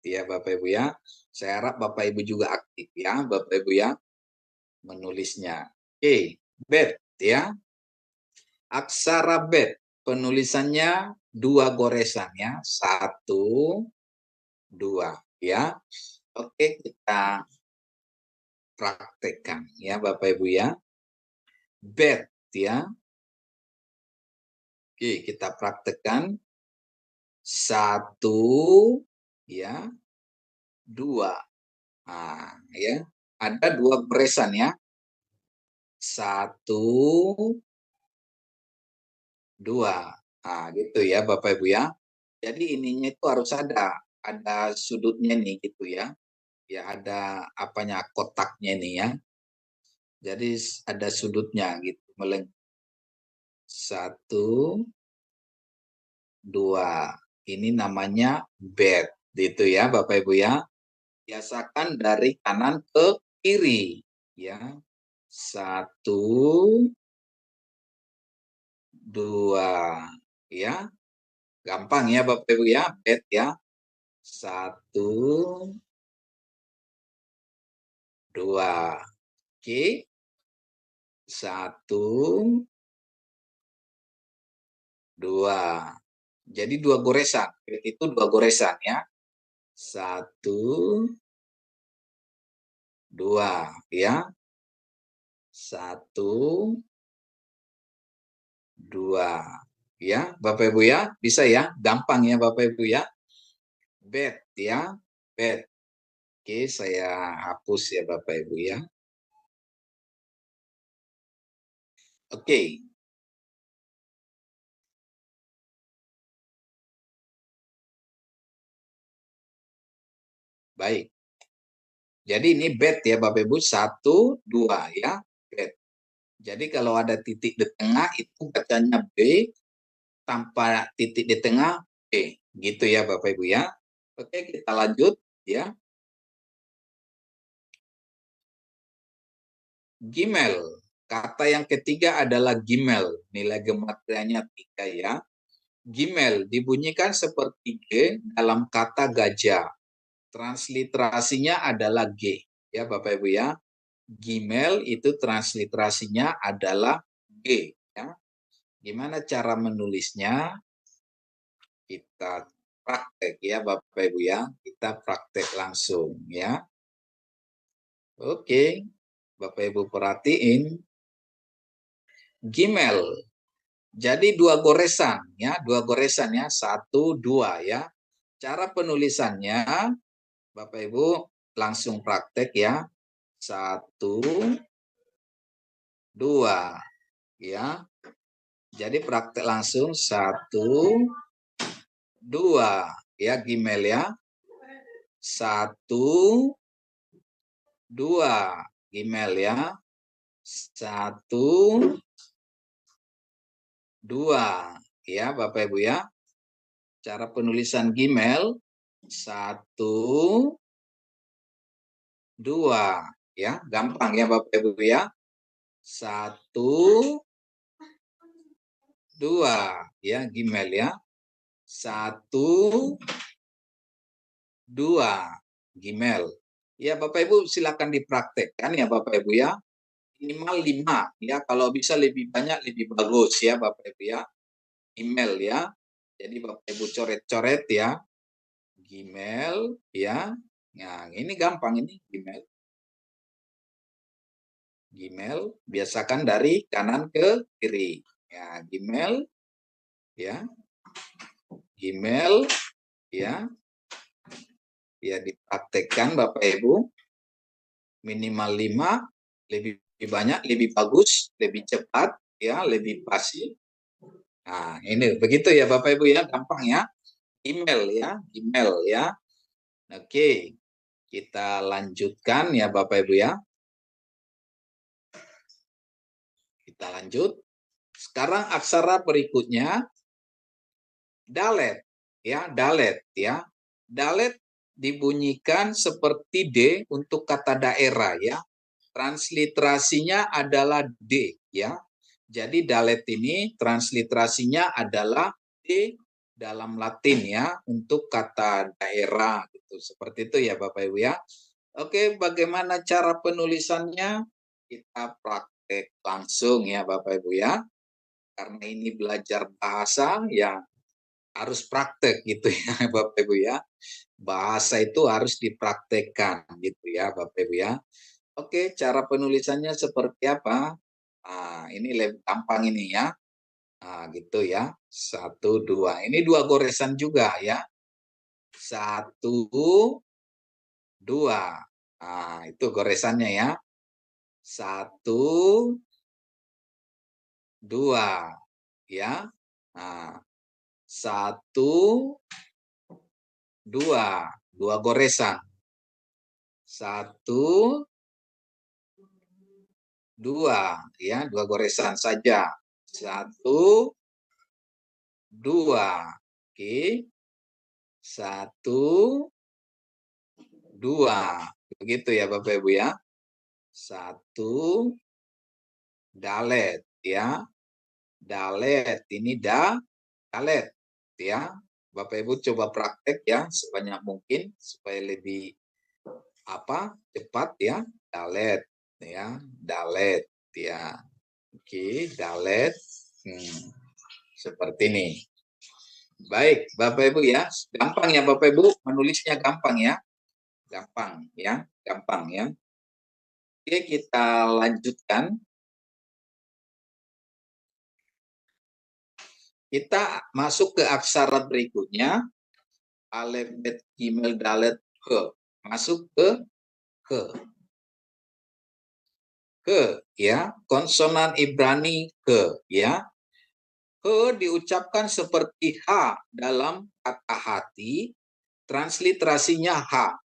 C: ya Bapak Ibu ya. Saya harap Bapak Ibu juga aktif ya, Bapak Ibu ya, menulisnya. Oke, bet ya. Aksara bet penulisannya 2 goresan ya, 1, 2 ya. Oke, kita praktekkan ya Bapak Ibu ya. Bet ya. Oke, kita praktekkan 1 ya, 2. Nah, ya. Ada 2 goresan ya. 1, 2. Nah, gitu ya Bapak Ibu ya. Jadi ininya itu harus ada sudutnya nih gitu ya. Ya ada apanya kotaknya nih ya. Jadi ada sudutnya gitu. 1, 2. Ini namanya bed gitu ya Bapak Ibu ya. Biasakan dari kanan ke kiri ya. 1, 2 ya. Gampang ya Bapak Ibu ya, bed ya. 1, 2. Oke. 1, 2. Jadi 2 goresan. Itu 2 goresan ya. 1, 2 ya. 1, 2 ya. Bapak Ibu ya, bisa ya? Gampang ya Bapak Ibu ya. Bed ya. Bed. Oke, saya hapus ya Bapak Ibu ya. Oke. Baik. Jadi ini bed ya Bapak Ibu. 1, 2 ya. Bed. Jadi kalau ada titik di tengah itu bacanya B, tanpa titik di tengah B. Gitu ya Bapak Ibu ya. Oke, kita lanjut ya. Gimel. Kata yang ketiga adalah gimel. Nilai gematrianya 3 ya. Gimel dibunyikan seperti G dalam kata gajah. Transliterasinya adalah G. Ya Bapak Ibu ya. Gimel itu transliterasinya adalah G. Ya. Gimana cara menulisnya? Kita praktek ya Bapak Ibu ya. Kita praktek langsung ya. Oke. Bapak Ibu perhatiin. Gimel. Jadi 2 goresan ya, 2 goresan ya, 1, 2 ya. Cara penulisannya Bapak Ibu langsung praktek ya. 1, 2 ya. Jadi praktek langsung 1, 2 ya Gimel ya. 1, 2 Gimel ya. 1, 2 ya Bapak Ibu ya. Cara penulisan Gimel 1, 2 ya. Gampang ya Bapak Ibu ya. 1, 2 ya Gimel ya. 1, 2 Gimel. Ya Bapak Ibu silakan dipraktekkan ya Bapak Ibu ya. Minimal 5 ya. Kalau bisa lebih banyak lebih bagus ya Bapak Ibu ya. Gimel ya. Jadi Bapak Ibu coret-coret ya. Gimel ya. Nah, ini gampang ini Gimel. Gimel biasakan dari kanan ke kiri. Ya, Gimel ya. Gimel ya. Ya dipraktekkan Bapak Ibu. Minimal 5, lebih banyak, lebih bagus, lebih cepat ya, lebih pasti. Nah, ini begitu ya Bapak Ibu ya, gampang ya. Email ya, email ya. Oke, kita lanjutkan ya Bapak Ibu ya. Kita lanjut. Sekarang aksara berikutnya dalet ya, dalet ya. Dalet dibunyikan seperti D untuk kata daerah ya. Transliterasinya adalah D ya. Jadi dalet ini transliterasinya adalah D dalam Latin ya untuk kata daerah gitu. Seperti itu ya Bapak Ibu ya. Oke, bagaimana cara penulisannya? Kita praktek langsung ya Bapak Ibu ya. Karena ini belajar bahasa ya harus praktek gitu ya Bapak Ibu ya. Bahasa itu harus dipraktekkan gitu ya Bapak Ibu ya. Oke, cara penulisannya seperti apa? Nah, ini lebih gampang ini ya. Nah, gitu ya. 1, 2. Ini 2 goresan juga ya. 1, 2. Nah, itu goresannya ya. 1, 2. Ya. Nah, 1, 2. 2 goresan. 1, 2. Ya, 2 goresan saja. 1, 2. Oke. 1, 2. Begitu ya Bapak Ibu ya. 1, dalet ya. Dalet ini dalet ya. Bapak Ibu coba praktek ya sebanyak mungkin supaya lebih apa? Cepat ya, dalet ya, dalet ya. Oke, dalet. Seperti ini. Baik, Bapak Ibu ya. Gampang ya Bapak Ibu, menulisnya gampang ya. Gampang ya, gampang ya. Oke, kita lanjutkan. Kita masuk ke aksara berikutnya. Alef, bet, gimel, dalet, he. Masuk ke ya. Konsonan Ibrani ke ya. He diucapkan seperti H dalam kata hati. Transliterasinya H.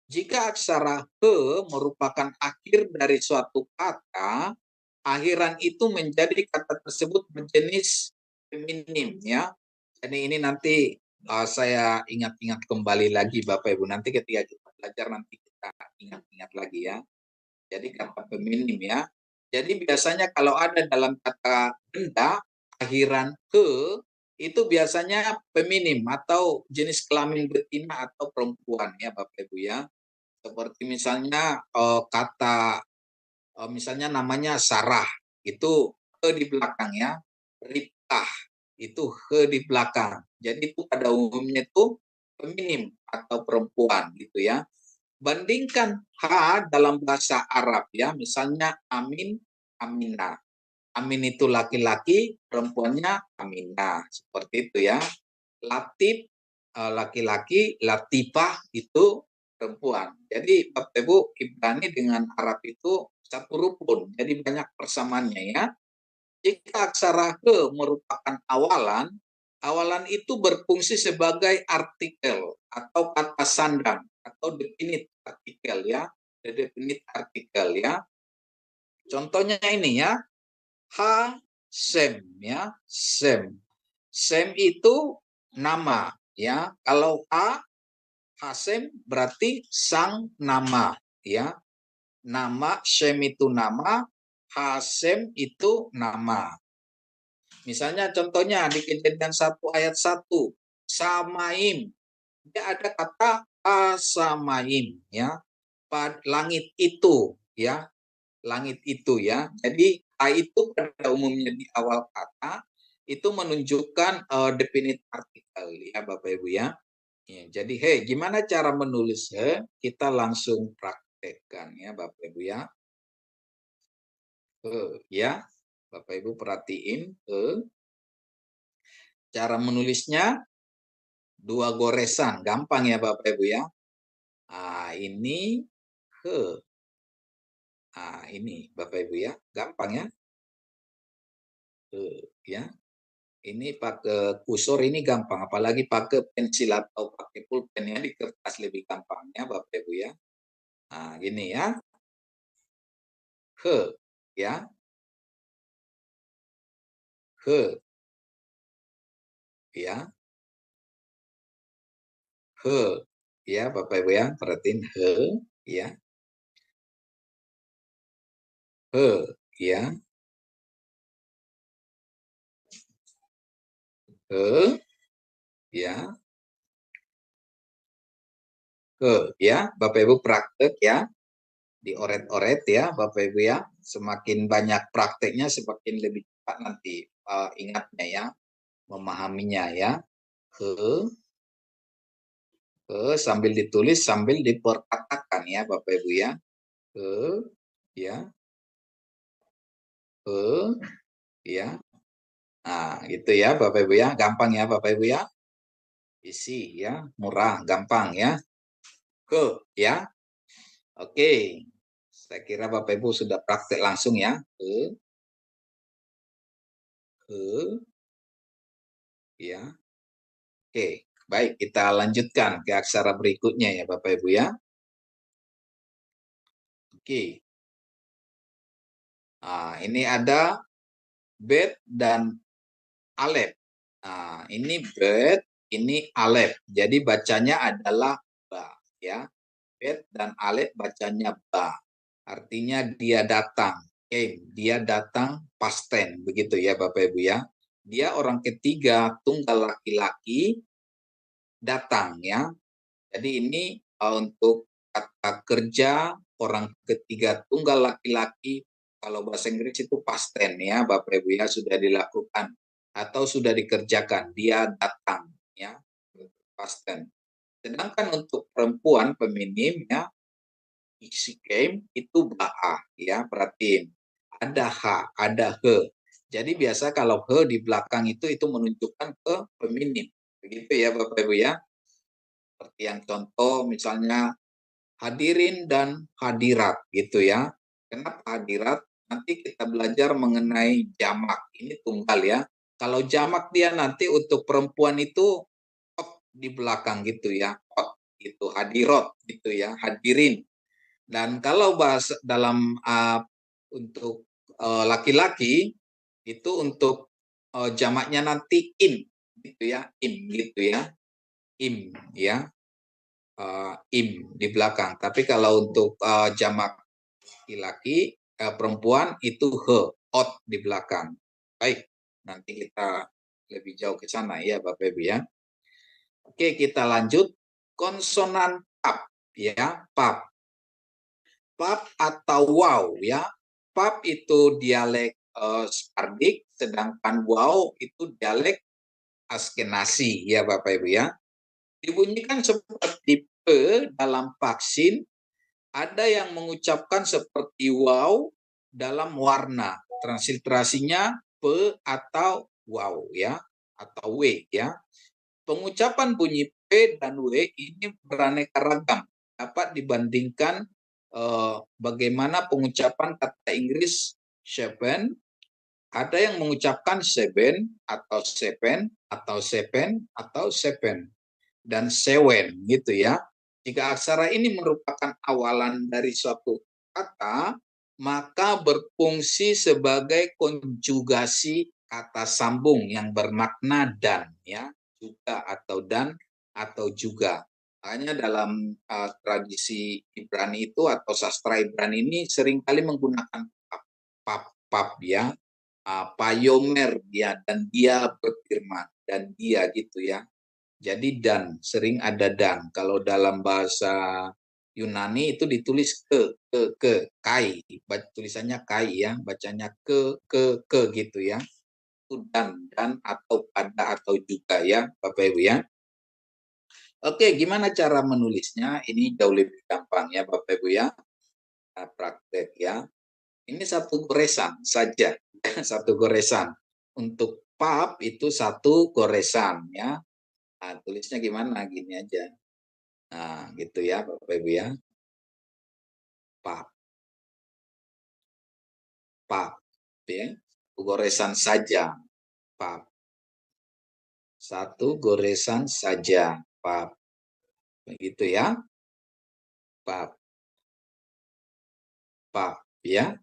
C: Jika aksara he merupakan akhir dari suatu kata, akhiran itu menjadi kata tersebut berjenis feminim ya. Jadi ini nanti saya ingat-ingat kembali lagi Bapak Ibu. Nanti ketika kita belajar nanti kita ingat-ingat lagi ya. Jadi kata feminim ya. Jadi biasanya kalau ada dalam kata benda akhiran ke itu biasanya feminim atau jenis kelamin betina atau perempuan ya Bapak Ibu ya. Seperti misalnya kata misalnya namanya Sarah itu ke di belakang ya. Ripkah itu ke di belakang. Jadi itu pada umumnya itu feminim atau perempuan gitu ya. Bandingkan H dalam bahasa Arab ya, misalnya Amin, Aminah. Amin itu laki-laki, perempuannya Aminah. Seperti itu ya. Latif laki-laki, Latifah itu perempuan. Jadi Bapak Ibu, Ibrani dengan Arab itu satu rukun. Jadi banyak persamaannya ya. Jika aksara ke merupakan awalan, awalan itu berfungsi sebagai artikel atau kata sandang atau definite artikel ya, definite artikel ya. Contohnya ini ya, Sem ya, Sem. Sem itu nama ya. Kalau Hasem berarti sang nama ya. Nama Sem itu nama, Hasem itu nama. Misalnya contohnya di Kejadian 1 ayat 1, Samaim. Dia ada kata Asamaim ya. Langit itu ya. Langit itu ya. Jadi A itu pada umumnya di awal kata itu menunjukkan definite artikel ya Bapak Ibu ya. Ya, jadi gimana cara menulis kita langsung praktekkan ya Bapak Ibu ya. Ya. Bapak Ibu perhatiin cara menulisnya 2 goresan, gampang ya Bapak Ibu ya. Ini ini Bapak Ibu ya, gampang ya. Ya. Ini pakai kursor ini gampang, apalagi pakai pensil atau pakai pulpen ya di kertas lebih gampangnya Bapak Ibu ya. Nah, gini ya. Ya. Ya. Ya Bapak Ibu ya, perhatiin ya. Ya. Ya. Ya, Bapak Ibu praktek ya. Dioret-oret ya Bapak Ibu ya. Semakin banyak prakteknya semakin lebih cepat nanti ingatnya ya, memahaminya ya. Sambil ditulis sambil diperkatakan ya Bapak Ibu ya. Ya. Ya. Nah, gitu ya Bapak Ibu ya. Gampang ya Bapak Ibu ya. Isi ya, murah, gampang ya. Ya. Oke. Saya kira Bapak Ibu sudah praktek langsung ya. Ya. Oke, baik kita lanjutkan ke aksara berikutnya ya Bapak Ibu ya. Oke. Nah, ini ada bet dan alef. Nah, ini bet, ini alef. Jadi bacanya adalah ba ya. Bet dan alef bacanya ba. Artinya dia datang. Dia datang past tense begitu ya Bapak Ibu ya. Dia orang ketiga, tunggal laki-laki datang ya. Jadi ini untuk kata kerja, orang ketiga tunggal laki-laki. Kalau bahasa Inggris itu past tense ya, Bapak Ibu ya, sudah dilakukan atau sudah dikerjakan, dia datang ya, past tense. Sedangkan untuk perempuan feminim ya, she came itu ba'a ya, perhatiin. Ada ha, ada he. Jadi biasa kalau he di belakang itu menunjukkan ke feminim. Begitu ya Bapak Ibu ya. Seperti yang contoh misalnya hadirin dan hadirat gitu ya. Kenapa hadirat? Nanti kita belajar mengenai jamak. Ini tunggal ya. Kalau jamak dia nanti untuk perempuan itu di belakang gitu ya. Gitu, hadirat gitu ya, hadirin. Dan kalau bahasa dalam untuk laki-laki itu untuk jamaknya nanti im gitu ya, im gitu ya. Im ya. Im di belakang. Tapi kalau untuk jamak laki-laki, perempuan itu he, ot di belakang. Baik, nanti kita lebih jauh ke sana ya Bapak Ibu ya. Oke, kita lanjut. Konsonan pap ya, pap. Pap atau wow ya. Pap itu dialek Sephardic, sedangkan wow itu dialek Askenazi ya Bapak Ibu ya. Dibunyikan seperti P dalam vaksin, ada yang mengucapkan seperti wow dalam warna. Transliterasinya P atau wow ya, atau W ya. Pengucapan bunyi P dan W ini beraneka ragam. Dapat dibandingkan bagaimana pengucapan kata Inggris seven. Ada yang mengucapkan seven atau seven atau seven atau seven dan seven gitu ya. Jika aksara ini merupakan awalan dari suatu kata, maka berfungsi sebagai konjugasi kata sambung yang bermakna dan ya, juga atau dan atau juga. Hanya dalam tradisi Ibrani itu atau sastra Ibrani ini seringkali menggunakan pap ya, payomer dia dan dia berfirman dan dia gitu ya. Jadi dan, sering ada dan. Kalau dalam bahasa Yunani itu ditulis ke, kai. Tulisannya kai ya, bacanya ke gitu ya. Itu dan atau pada atau juga ya, Bapak Ibu ya. Oke, gimana cara menulisnya? Ini jauh lebih gampang ya, Bapak Ibu ya. Nah, praktek ya. Ini satu goresan saja, satu goresan. Untuk pap itu satu goresan ya. Nah, tulisnya gimana? Gini aja. Nah, gitu ya Bapak Ibu ya. Pap, pap, ya. Goresan saja, pap. Satu goresan saja, pap. Begitu ya, pap, pap, ya.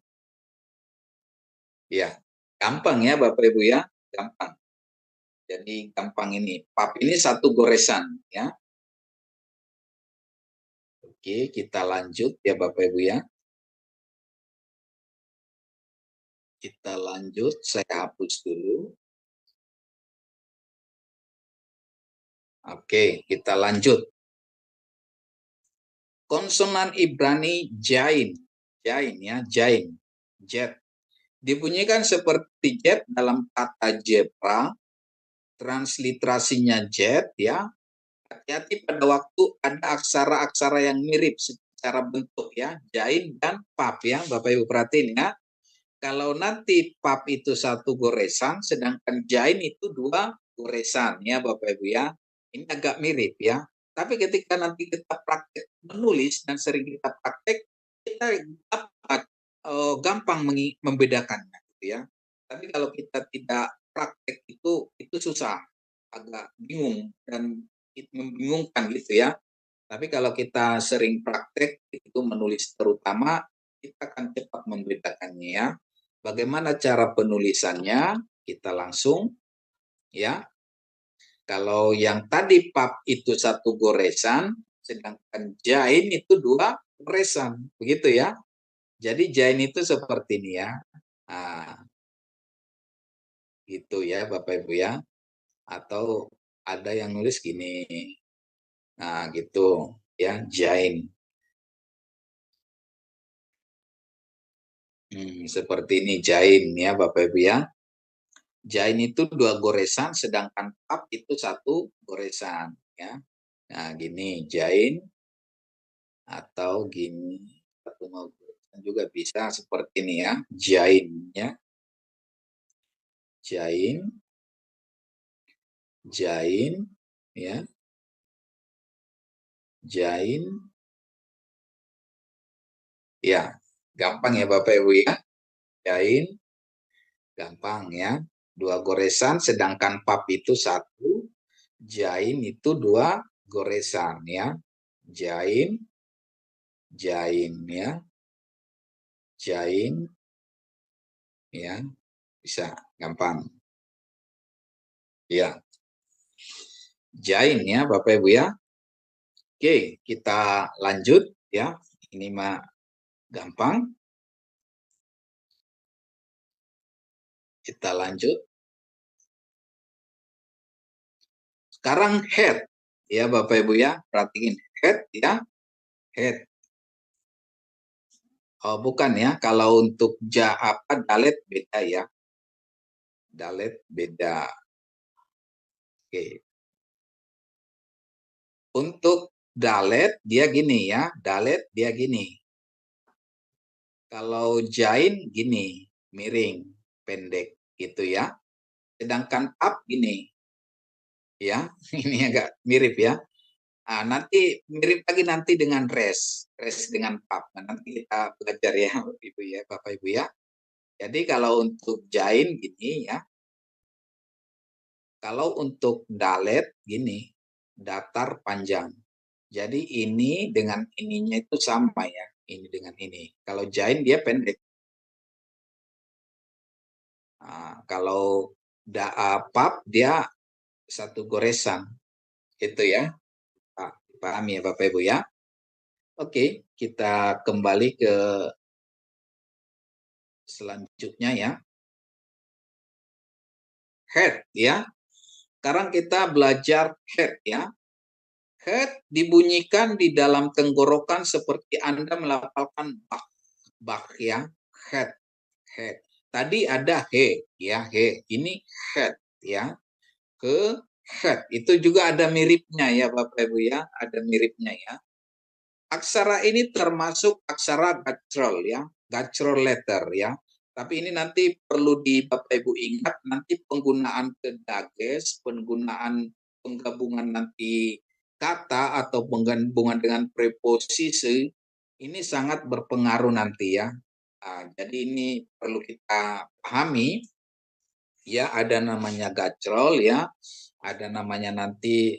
C: Ya, gampang ya Bapak Ibu ya, gampang. Jadi gampang ini. Pap ini satu goresan ya. Oke, kita lanjut ya Bapak Ibu ya. Kita lanjut, saya hapus dulu. Oke, kita lanjut. Konsonan Ibrani jain. Jain ya, jain. Jet. Dibunyikan seperti jet dalam kata zebra, transliterasinya jet ya. Hati-hati pada waktu ada aksara-aksara yang mirip secara bentuk ya, jain dan pap ya, Bapak Ibu perhatiin ya. Kalau nanti pap itu satu goresan, sedangkan jain itu dua goresan ya, Bapak Ibu ya. Ini agak mirip ya. Tapi ketika nanti kita praktek menulis dan sering kita praktek, kita dapat gampang membedakannya gitu ya. Tapi kalau kita tidak praktek itu susah, agak bingung dan membingungkan gitu ya. Tapi kalau kita sering praktek itu menulis terutama, kita akan cepat membedakannya ya. Bagaimana cara penulisannya? Kita langsung ya. Kalau yang tadi pap itu satu goresan, sedangkan jain itu dua goresan, begitu ya. Jadi jain itu seperti ini ya. Nah, gitu ya Bapak Ibu ya. Atau ada yang nulis gini. Nah, gitu ya, jain. Seperti ini jain ya Bapak Ibu ya. Jain itu 2 goresan, sedangkan pap itu 1 goresan ya. Nah gini jain atau gini, 1 goresan juga bisa seperti ini ya, jain ya. Jain, jain ya, jain ya, gampang ya Bapak Ibu ya. Jain gampang ya. 2 goresan, sedangkan pap itu 1, jain itu 2 goresan ya. Jain, jain ya, jain ya, bisa gampang. Ya, jain ya Bapak Ibu ya. Oke, kita lanjut ya. Ini mah gampang. Kita lanjut. Sekarang head ya Bapak Ibu ya. Perhatiin head ya. Head. Oh, bukan ya. Kalau untuk dalet beda ya. Dalet beda. Oke. Untuk dalet dia gini ya. Dalet dia gini. Kalau jain gini, miring, pendek gitu ya. Sedangkan pap gini. Ya, ini agak mirip ya. Nah, nanti mirip lagi nanti dengan res dengan pap. Nah, nanti kita belajar ya, Ibu ya, Bapak Ibu ya. Jadi kalau untuk jain gini ya. Kalau untuk dalet gini, datar panjang. Jadi ini dengan ininya itu sama ya, ini dengan ini. Kalau jain dia pendek. Nah, kalau pap dia 1 goresan. Itu ya. Pahami ya Bapak Ibu ya. Oke, kita kembali ke selanjutnya ya. Head ya. Sekarang kita belajar head ya. Head dibunyikan di dalam tenggorokan seperti Anda melafalkan bak. Bak ya. Head. Head. Tadi ada he ya, he. Ini head ya. Ke head. Itu juga ada miripnya ya Bapak Ibu ya, ada miripnya ya. Aksara ini termasuk aksara gacrol ya, gacrol letter ya. Tapi ini nanti perlu di Bapak Ibu ingat, nanti penggunaan kedages, penggunaan penggabungan nanti kata atau penggabungan dengan preposisi ini sangat berpengaruh nanti ya. Nah, jadi ini perlu kita pahami ya, ada namanya gacrol ya, ada namanya nanti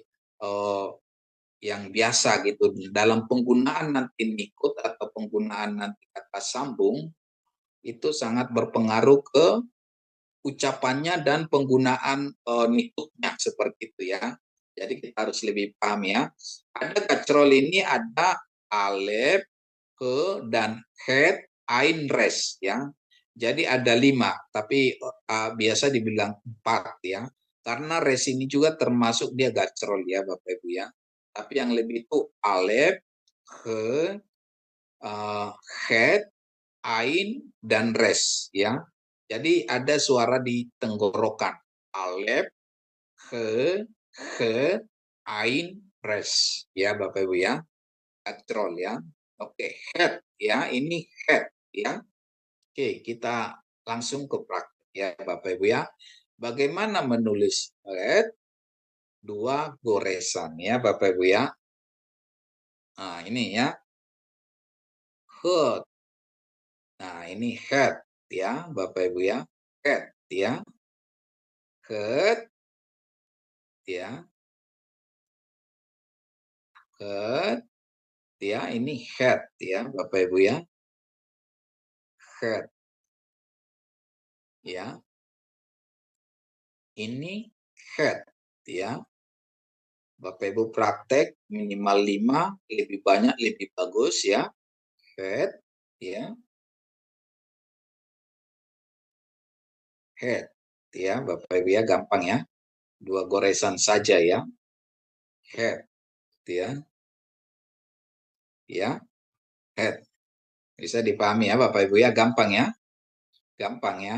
C: yang biasa gitu. Dalam penggunaan nanti nikut atau penggunaan nanti kata sambung itu sangat berpengaruh ke ucapannya dan penggunaan nikutnya seperti itu ya. Jadi kita harus lebih paham ya. Ada gacrol ini ada alef, he, dan het, ain, res ya. Jadi ada 5, tapi biasa dibilang 4 ya. Karena res ini juga termasuk dia gacrol ya Bapak Ibu ya. Tapi yang lebih itu alef, he, het, ain, dan res ya. Jadi ada suara di tenggorokan. Alef, he, ain, res ya Bapak Ibu ya. Gacrol ya. Oke, head ya, ini head ya. Oke, kita langsung ke praktek ya Bapak Ibu ya. Bagaimana menulis head? 2 goresan ya Bapak Ibu ya. Nah, ini ya. Head. Nah, ini head ya Bapak Ibu ya. Head ya. Head ya. Head ya, ini head ya Bapak Ibu ya. Head ya. Ini head ya. Bapak Ibu praktek minimal 5, lebih banyak lebih bagus ya. Head ya. Head ya Bapak Ibu ya, gampang ya. 2 goresan saja ya. Head ya. Ya, head. Bisa dipahami ya Bapak Ibu ya, gampang ya. gampang ya.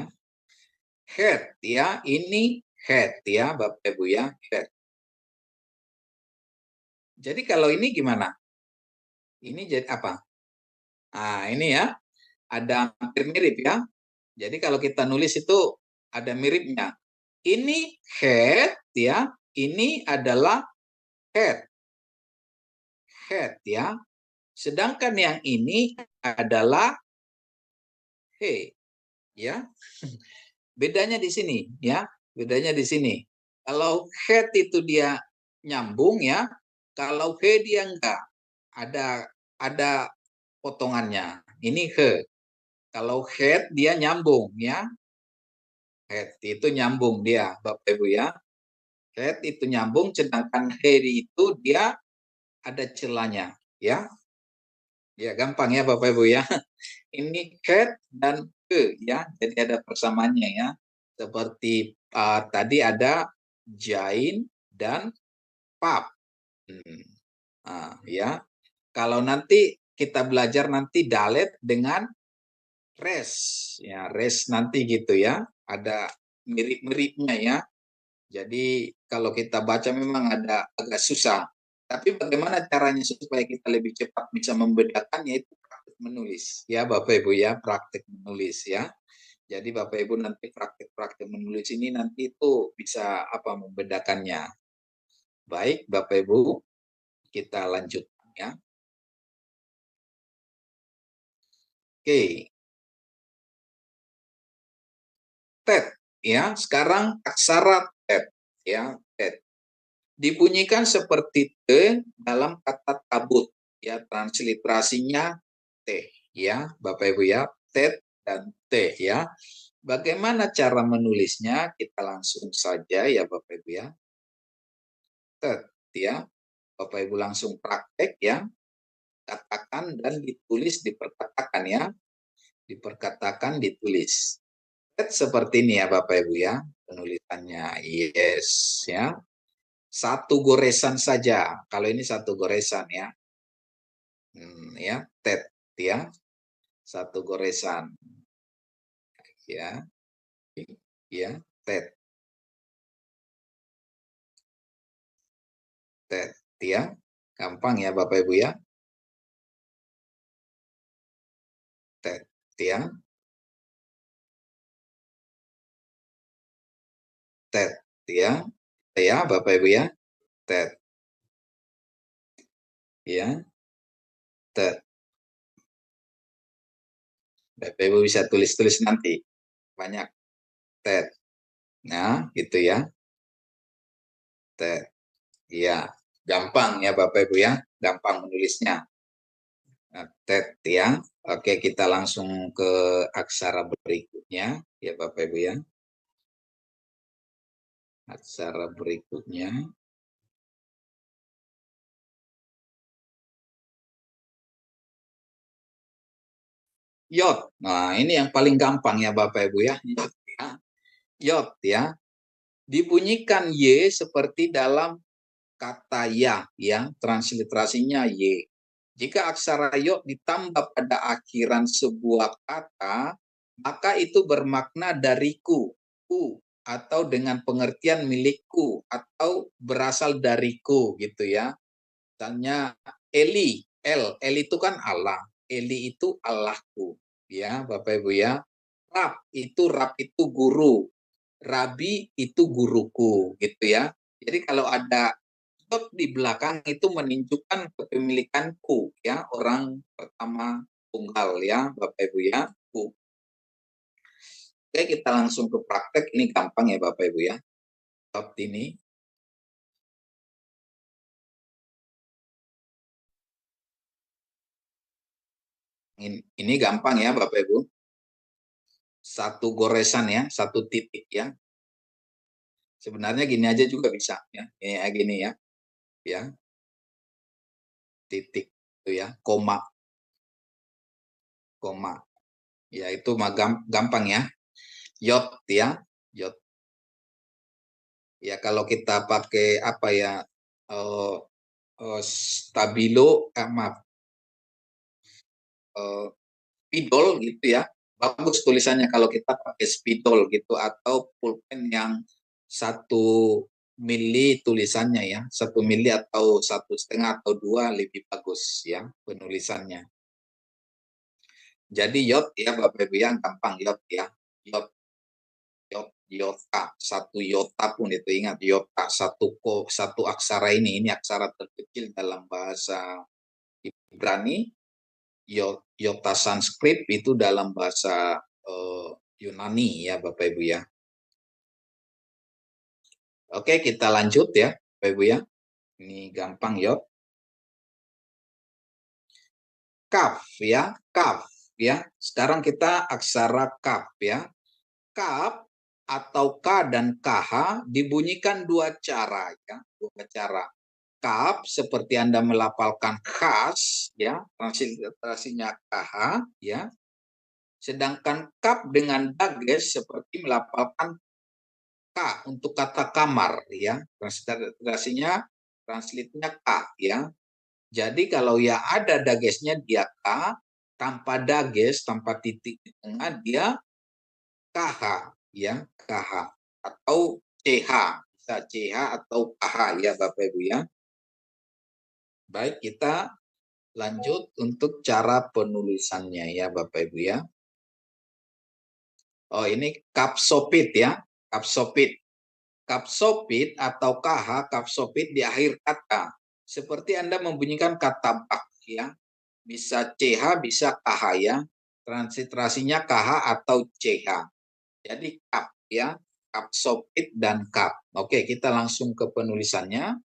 C: Head ya, ini head ya Bapak Ibu ya, head. Jadi kalau ini gimana? Ini jadi apa? Nah, ini ya, ada hampir mirip ya. Jadi kalau kita nulis itu ada miripnya. Ini head ya, ini adalah head. Head ya. Sedangkan yang ini adalah he ya. Bedanya di sini ya, bedanya di sini. Kalau head itu dia nyambung ya, kalau he dia enggak. Ada potongannya. Ini he. Kalau head dia nyambung ya. Head itu nyambung dia, Bapak Ibu ya. Head itu nyambung, sedangkan he itu dia ada celanya ya. Ya gampang ya Bapak Ibu ya. Ini head dan ke ya, jadi ada persamaannya ya. Seperti tadi ada jain dan pap. Ya, kalau nanti kita belajar nanti dalet dengan res, ya res nanti gitu ya. Ada mirip-miripnya ya. Jadi kalau kita baca memang ada agak susah. Tapi bagaimana caranya supaya kita lebih cepat bisa membedakannya itu praktik menulis. Ya Bapak Ibu ya, praktik menulis ya. Jadi Bapak Ibu nanti praktik-praktik menulis ini nanti itu bisa apa membedakannya. Baik Bapak Ibu, kita lanjutkan ya. Oke. Tet ya, sekarang aksara tet ya, tet. Dibunyikan seperti T dalam kata tabut. Ya, transliterasinya T. Ya, Bapak Ibu ya. Tet dan T ya. Bagaimana cara menulisnya? Kita langsung saja ya Bapak Ibu ya. Tet ya. Bapak Ibu langsung praktek ya. Katakan dan ditulis diperkatakan ya. Diperkatakan ditulis. Tet seperti ini ya Bapak Ibu ya. Penulisannya yes ya. Satu goresan saja. Kalau ini satu goresan ya. Ya, tet ya. Satu goresan. Ya. Ya, tet. Tet ya. Gampang ya Bapak Ibu ya. Tet ya. Tet ya. Ya, Bapak Ibu ya. Tet. Ya. Tet. Bapak Ibu bisa tulis-tulis nanti. Banyak. Tet. Nah, gitu ya. Tet. Ya. Gampang ya Bapak Ibu ya. Gampang menulisnya. Nah, tet ya. Oke, kita langsung ke aksara berikutnya ya Bapak Ibu ya. Aksara berikutnya. Yot. Nah, ini yang paling gampang ya Bapak Ibu ya. Yot ya. Yot ya. Dibunyikan Y seperti dalam kata ya. Transliterasinya Y. Jika aksara yot ditambah pada akhiran sebuah kata, maka itu bermakna dariku, ku, atau dengan pengertian milikku, atau berasal dariku gitu ya. Misalnya Eli, El itu kan Allah, Eli itu Allahku, ya Bapak Ibu ya. Rab itu guru, Rabi itu guruku, gitu ya. Jadi kalau ada dot di belakang itu menunjukkan kepemilikanku, ya orang pertama tunggal ya Bapak Ibu ya. Oke, kita langsung ke praktek. Ini gampang ya Bapak Ibu ya. Dot ini. Ini gampang ya Bapak Ibu. Satu goresan ya, satu titik ya. Sebenarnya gini aja juga bisa ya. Ini gini ya. Ya. Titik itu ya, koma. Koma. Ya itu mah gampang ya. Yot ya. Yot. Ya kalau kita pakai apa ya? Stabilo maaf. Spidol gitu ya. bagus tulisannya kalau kita pakai spidol gitu atau pulpen yang 1 mili tulisannya ya, 1 mili atau 1,5 atau 2 lebih bagus ya penulisannya. Jadi yot ya Bapak Ibu yang gampang yot ya, yot, yota, 1 yota pun itu ingat yota, satu aksara ini aksara terkecil dalam bahasa Ibrani, yota Sanskrit itu dalam bahasa Yunani ya Bapak Ibu ya. Oke, kita lanjut ya Bapak Ibu ya. Ini gampang yot. Kaf ya, kaf ya. Sekarang kita aksara kaf ya. Kaf atau K dan KH dibunyikan 2 cara ya, 2 cara. Kaf seperti Anda melafalkan khas ya, transliterasinya KH ya. Sedangkan kaf dengan dages seperti melafalkan K untuk kata kamar ya. Transliterasinya K ya. Jadi kalau ya ada dagesnya dia K, tanpa dages, tanpa titik di tengah dia KH ya, KH atau CH, bisa CH atau KH ya Bapak Ibu ya. Baik, kita lanjut untuk cara penulisannya ya Bapak Ibu ya. Oh, ini kapsopit ya, kapsopit. Kapsopit atau KH, kapsopit di akhir kata. Seperti Anda membunyikan kata bak ya. Bisa CH, bisa KH ya. Transliterasinya KH atau CH. Jadi kap ya, kapsopit dan kap. Oke, kita langsung ke penulisannya.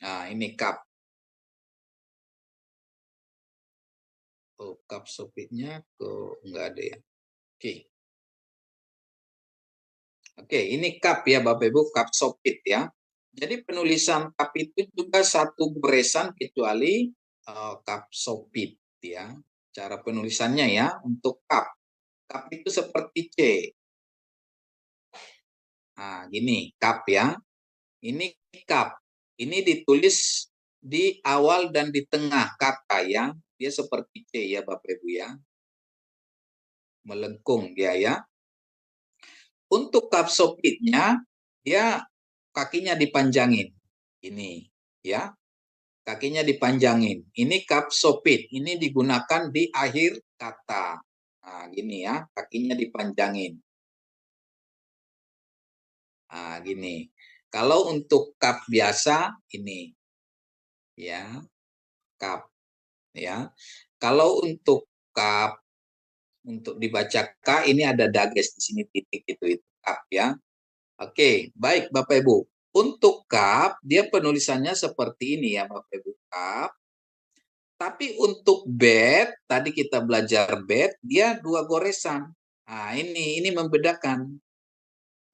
C: Nah, ini kap. Oh, kapsopitnya enggak ada ya. Oke. Oke, ini kap ya Bapak Ibu, kapsopit ya. Jadi penulisan kap itu juga satu goresan kecuali kapsopit ya. Cara penulisannya ya untuk kap. Kap itu seperti C. Nah, gini, kap ya. Ini kap. Ini ditulis di awal dan di tengah kata ya. Dia seperti C ya Bapak Ibu ya. Melengkung dia ya. Untuk kapsopitnya, dia kakinya dipanjangin. Ini ya. Kakinya dipanjangin. Ini kapsopit. Ini digunakan di akhir kata. Nah, gini ya. Kakinya dipanjangin. Nah, gini. Kalau untuk kap biasa, ini. Ya. Kap. Ya. Kalau untuk kap, untuk dibaca K, ini ada dages di sini titik itu kap ya. Oke, baik Bapak Ibu. Untuk kap, dia penulisannya seperti ini ya Bapak Ibu, kap. Tapi untuk bed, tadi kita belajar bed, dia 2 goresan. Nah, ini membedakan.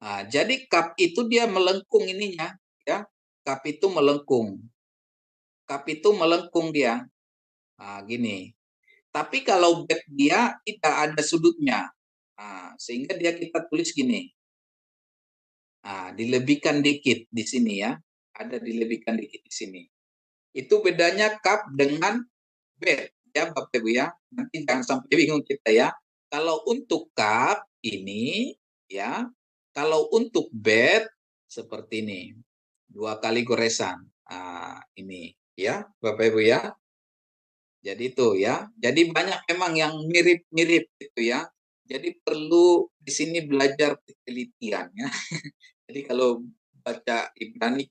C: Nah, jadi kap itu dia melengkung ininya, ya. Kap itu melengkung. Kap itu melengkung dia. Nah, gini. Tapi kalau bed dia tidak ada sudutnya. Nah, sehingga dia kita tulis gini. Nah, dilebihkan dikit di sini ya. Ada dilebihkan dikit di sini. Itu bedanya kap dengan bed ya Bapak Ibu ya. Nanti jangan sampai bingung kita ya. Kalau untuk kap ini ya, kalau untuk bed seperti ini. 2 kali goresan. Nah, ini ya Bapak Ibu ya. Jadi itu ya. Jadi banyak memang yang mirip-mirip gitu ya. Jadi perlu di sini belajar ketelitian ya. Jadi kalau baca Ibrani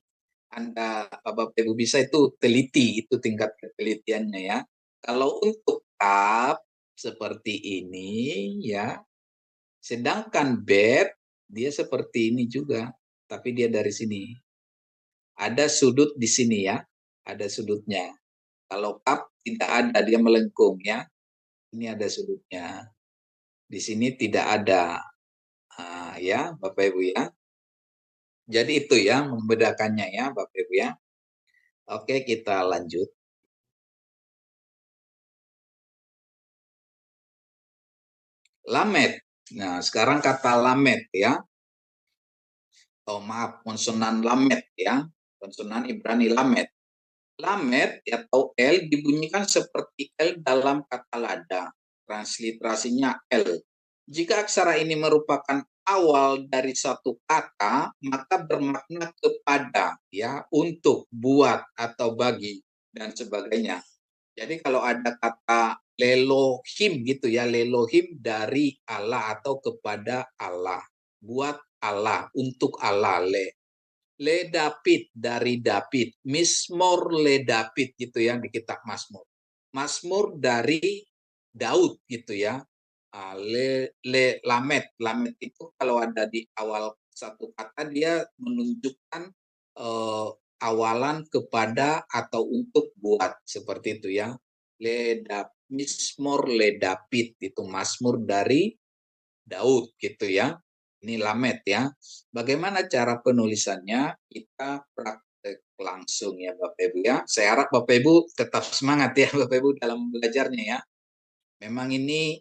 C: Anda Bapak Ibu bisa itu teliti, itu tingkat ketelitiannya ya. Kalau untuk kap seperti ini ya. Sedangkan bed dia seperti ini juga, tapi dia dari sini. Ada sudut di sini ya, ada sudutnya. Kalau kap tidak ada, dia melengkung ya. Ini ada sudutnya. Di sini tidak ada. Nah, ya, Bapak Ibu ya. Jadi itu ya membedakannya ya, Bapak Ibu ya. Oke, kita lanjut. Lamet. Nah, sekarang kata lamet ya. Oh, maaf, konsonan lamet ya. Konsonan Ibrani lamet. Lamet atau L dibunyikan seperti L dalam kata lada. transliterasinya L. Jika aksara ini merupakan awal dari satu kata, maka bermakna kepada, ya, untuk, buat, atau bagi, dan sebagainya. Jadi kalau ada kata lelohim gitu ya, lelohim dari Allah atau kepada Allah, buat Allah, untuk Allah, le David dari David, Mismor le David gitu ya di kitab Mazmur. Mazmur dari Daud gitu ya. Le Lamet, Lamet itu kalau ada di awal satu kata dia menunjukkan awalan kepada atau untuk buat, seperti itu ya. Mismor le David itu Mazmur dari Daud gitu ya. Ini Lamet ya. Bagaimana cara penulisannya? Kita praktek langsung ya Bapak Ibu ya. Saya harap Bapak Ibu tetap semangat ya Bapak Ibu dalam belajarnya ya. Memang ini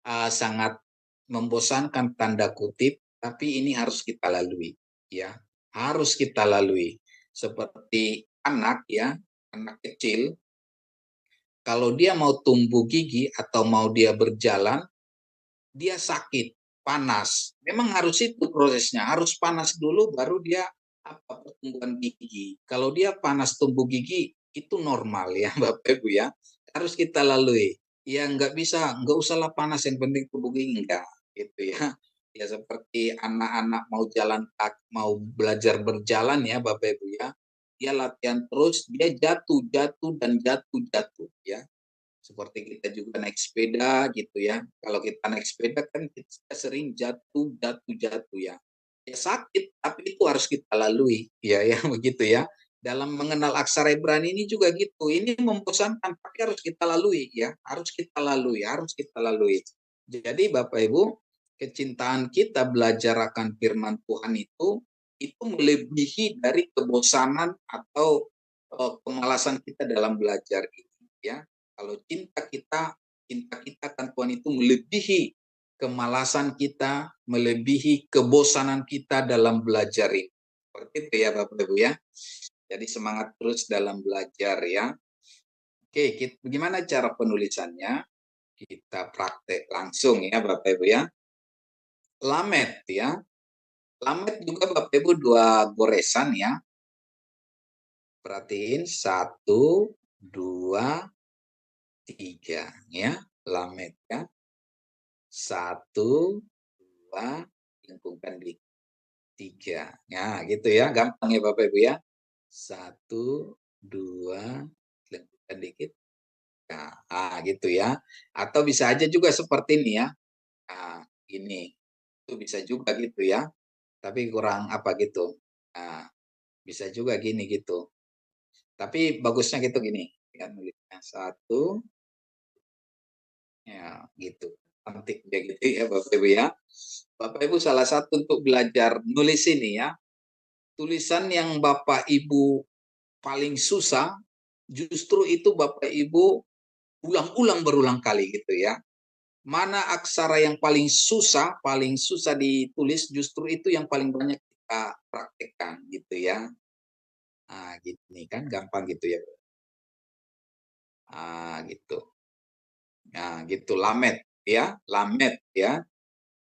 C: sangat membosankan tanda kutip, tapi ini harus kita lalui ya. Harus kita lalui. Seperti anak ya, anak kecil, kalau dia mau tumbuh gigi atau mau dia berjalan, dia sakit, panas. Memang harus itu prosesnya, harus panas dulu baru dia pertumbuhan gigi. Kalau dia panas tumbuh gigi itu normal ya Bapak Ibu ya. Harus kita lalui. Ya nggak usahlah panas, yang penting tumbuh gigi, enggak gitu ya. Ya seperti anak-anak mau jalan, mau belajar berjalan ya Bapak Ibu ya. Dia latihan terus, dia jatuh dan jatuh ya. Seperti kita juga naik sepeda gitu ya. Kalau kita naik sepeda kan kita sering jatuh ya. Ya sakit, tapi itu harus kita lalui ya begitu ya. Dalam mengenal aksara Ibrani ini juga gitu. Ini membosankan, tapi harus kita lalui ya. Harus kita lalui. Jadi Bapak Ibu, kecintaan kita belajar akan firman Tuhan itu melebihi dari kebosanan atau kemalasan kita dalam belajar ini ya. Kalau cinta kita akan Tuhan itu melebihi kemalasan kita, melebihi kebosanan kita dalam belajar ini. Seperti itu ya Bapak Ibu ya. Jadi semangat terus dalam belajar ya. Oke, bagaimana cara penulisannya? Kita praktek langsung ya Bapak Ibu ya. Lamet ya. Lamet juga Bapak Ibu dua goresan ya. Perhatiin 1, 2, 3 ya. Lamet ya. 1, 2, lengkungkan di 3. Ya, gitu ya. Gampang ya Bapak Ibu ya. 1, 2, lengkungkan dikit. Nah, gitu ya. Atau bisa aja juga seperti ini ya. Nah, ini. Itu bisa juga gitu ya. Tapi kurang apa gitu. Nah, bisa juga gini gitu. Tapi bagusnya gitu gini. Ya, nulisnya 1, ya gitu. Cantik ya gitu ya Bapak Ibu ya. Bapak Ibu salah satu untuk belajar nulis ini ya. Tulisan yang Bapak Ibu paling susah, justru itu Bapak Ibu ulang-ulang berulang kali gitu ya. Mana aksara yang paling susah ditulis, justru itu yang paling banyak kita praktekkan gitu ya. Nah, gini kan gampang gitu ya. Nah, gitu. Nah, gitu Lamet ya, Lamet ya.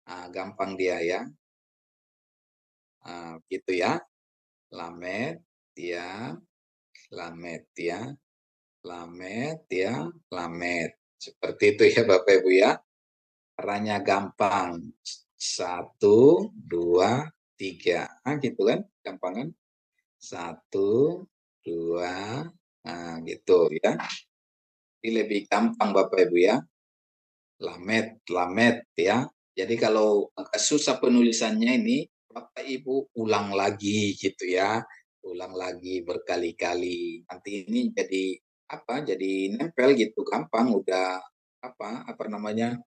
C: Nah, gampang dia ya. Nah, gitu ya. Lamet ya, Lamet ya. Lamet ya, Lamet. Seperti itu ya Bapak Ibu ya. Caranya gampang. 1, 2, 3. Nah, gitu kan? Gampang kan? 1, 2, nah gitu ya. Ini lebih gampang Bapak Ibu ya. Lamet, Lamet ya. Jadi kalau agak susah penulisannya ini, Bapak Ibu ulang lagi gitu ya. Ulang lagi berkali-kali. Nanti ini jadi apa? Jadi nempel gitu, gampang udah apa namanya?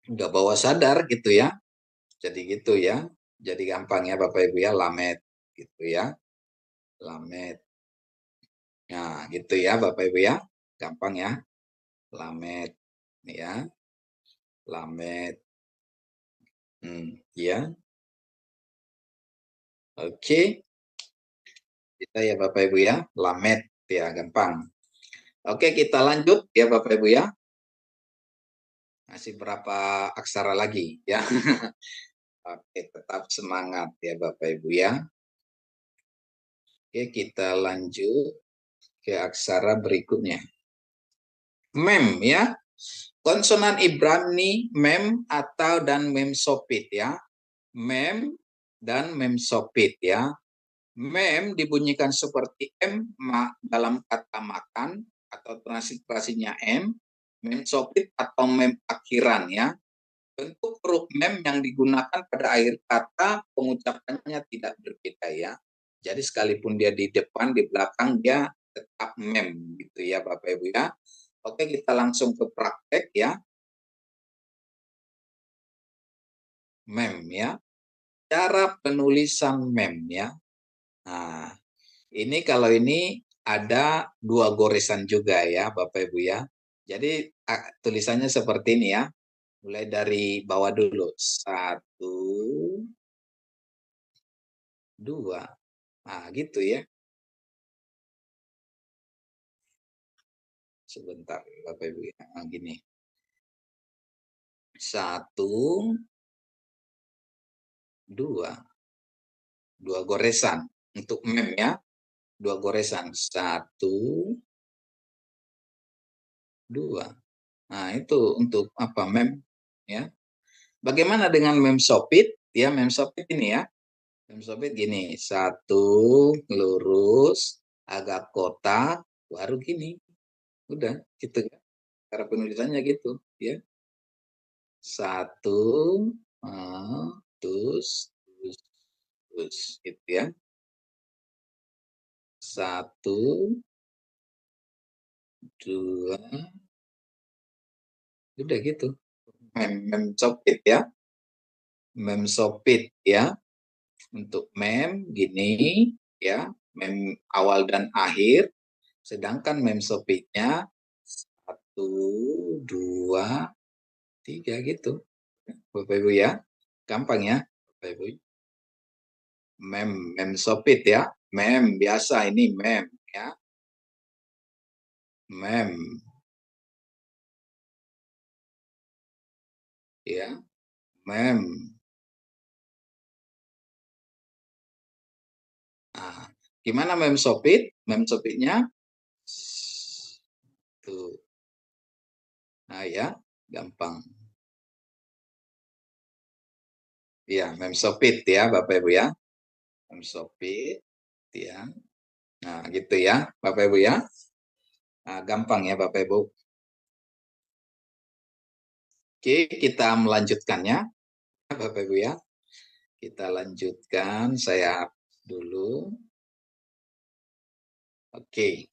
C: Udah bawa sadar gitu ya. Jadi gitu ya. Jadi gampang ya Bapak Ibu ya, Lamet gitu ya. Lamet. Nah, gitu ya Bapak Ibu ya. Gampang ya. Lamet ya. Lamet. Ya. Oke. Kita ya Bapak Ibu ya. Lamet ya, gampang. Oke, kita lanjut ya Bapak Ibu ya. Masih berapa aksara lagi ya? Oke, tetap semangat ya Bapak Ibu ya. Oke, kita lanjut ke aksara berikutnya. Mem ya. Konsonan Ibrani mem atau dan mem sopit ya. Mem dan mem sopit ya. Mem dibunyikan seperti M dalam kata makan atau transliterasinya M. Mem sopit atau mem akhiran ya. Bentuk huruf mem yang digunakan pada akhir kata pengucapannya tidak berbeda ya. Jadi sekalipun dia di depan, di belakang dia tetap mem gitu ya Bapak Ibu ya. Oke, kita langsung ke praktek ya. Mem ya. Cara penulisan mem ya. Nah, ini kalau ini ada 2 goresan juga ya Bapak Ibu ya. Jadi tulisannya seperti ini ya. Mulai dari bawah dulu. 1, 2. Nah, gitu ya. Sebentar Bapak Ibu ya. Nah, gini. 1, 2. 2 goresan. Untuk mem ya. 2 goresan. 1, 2. Nah, itu untuk apa? Mem ya. Bagaimana dengan mem sopit? Ya, mem sopit ini ya. Mem sopit gini. 1 lurus, agak kotak, baru gini. Udah, gitu kan. Cara penulisannya gitu, ya. 1 terus gitu ya. 1, 2, udah gitu. Mem sopit ya. Mem sopit ya. Untuk mem gini ya, mem awal dan akhir. Sedangkan mem sopitnya 1, 2, 3 gitu. Bapak Ibu ya. Gampang ya, Bapak Ibu. Mem sopit ya. Mem biasa ini mem ya. Mem ya. Mem. Nah, gimana mem sopit? Mem sopitnya tuh. Nah ya, gampang. Ya, mem sopit ya Bapak Ibu ya. Mem sopit ya. Nah, gitu ya Bapak Ibu ya. Nah, gampang ya Bapak Ibu. Oke, kita melanjutkannya Bapak Ibu ya. Kita lanjutkan, saya dulu. Oke.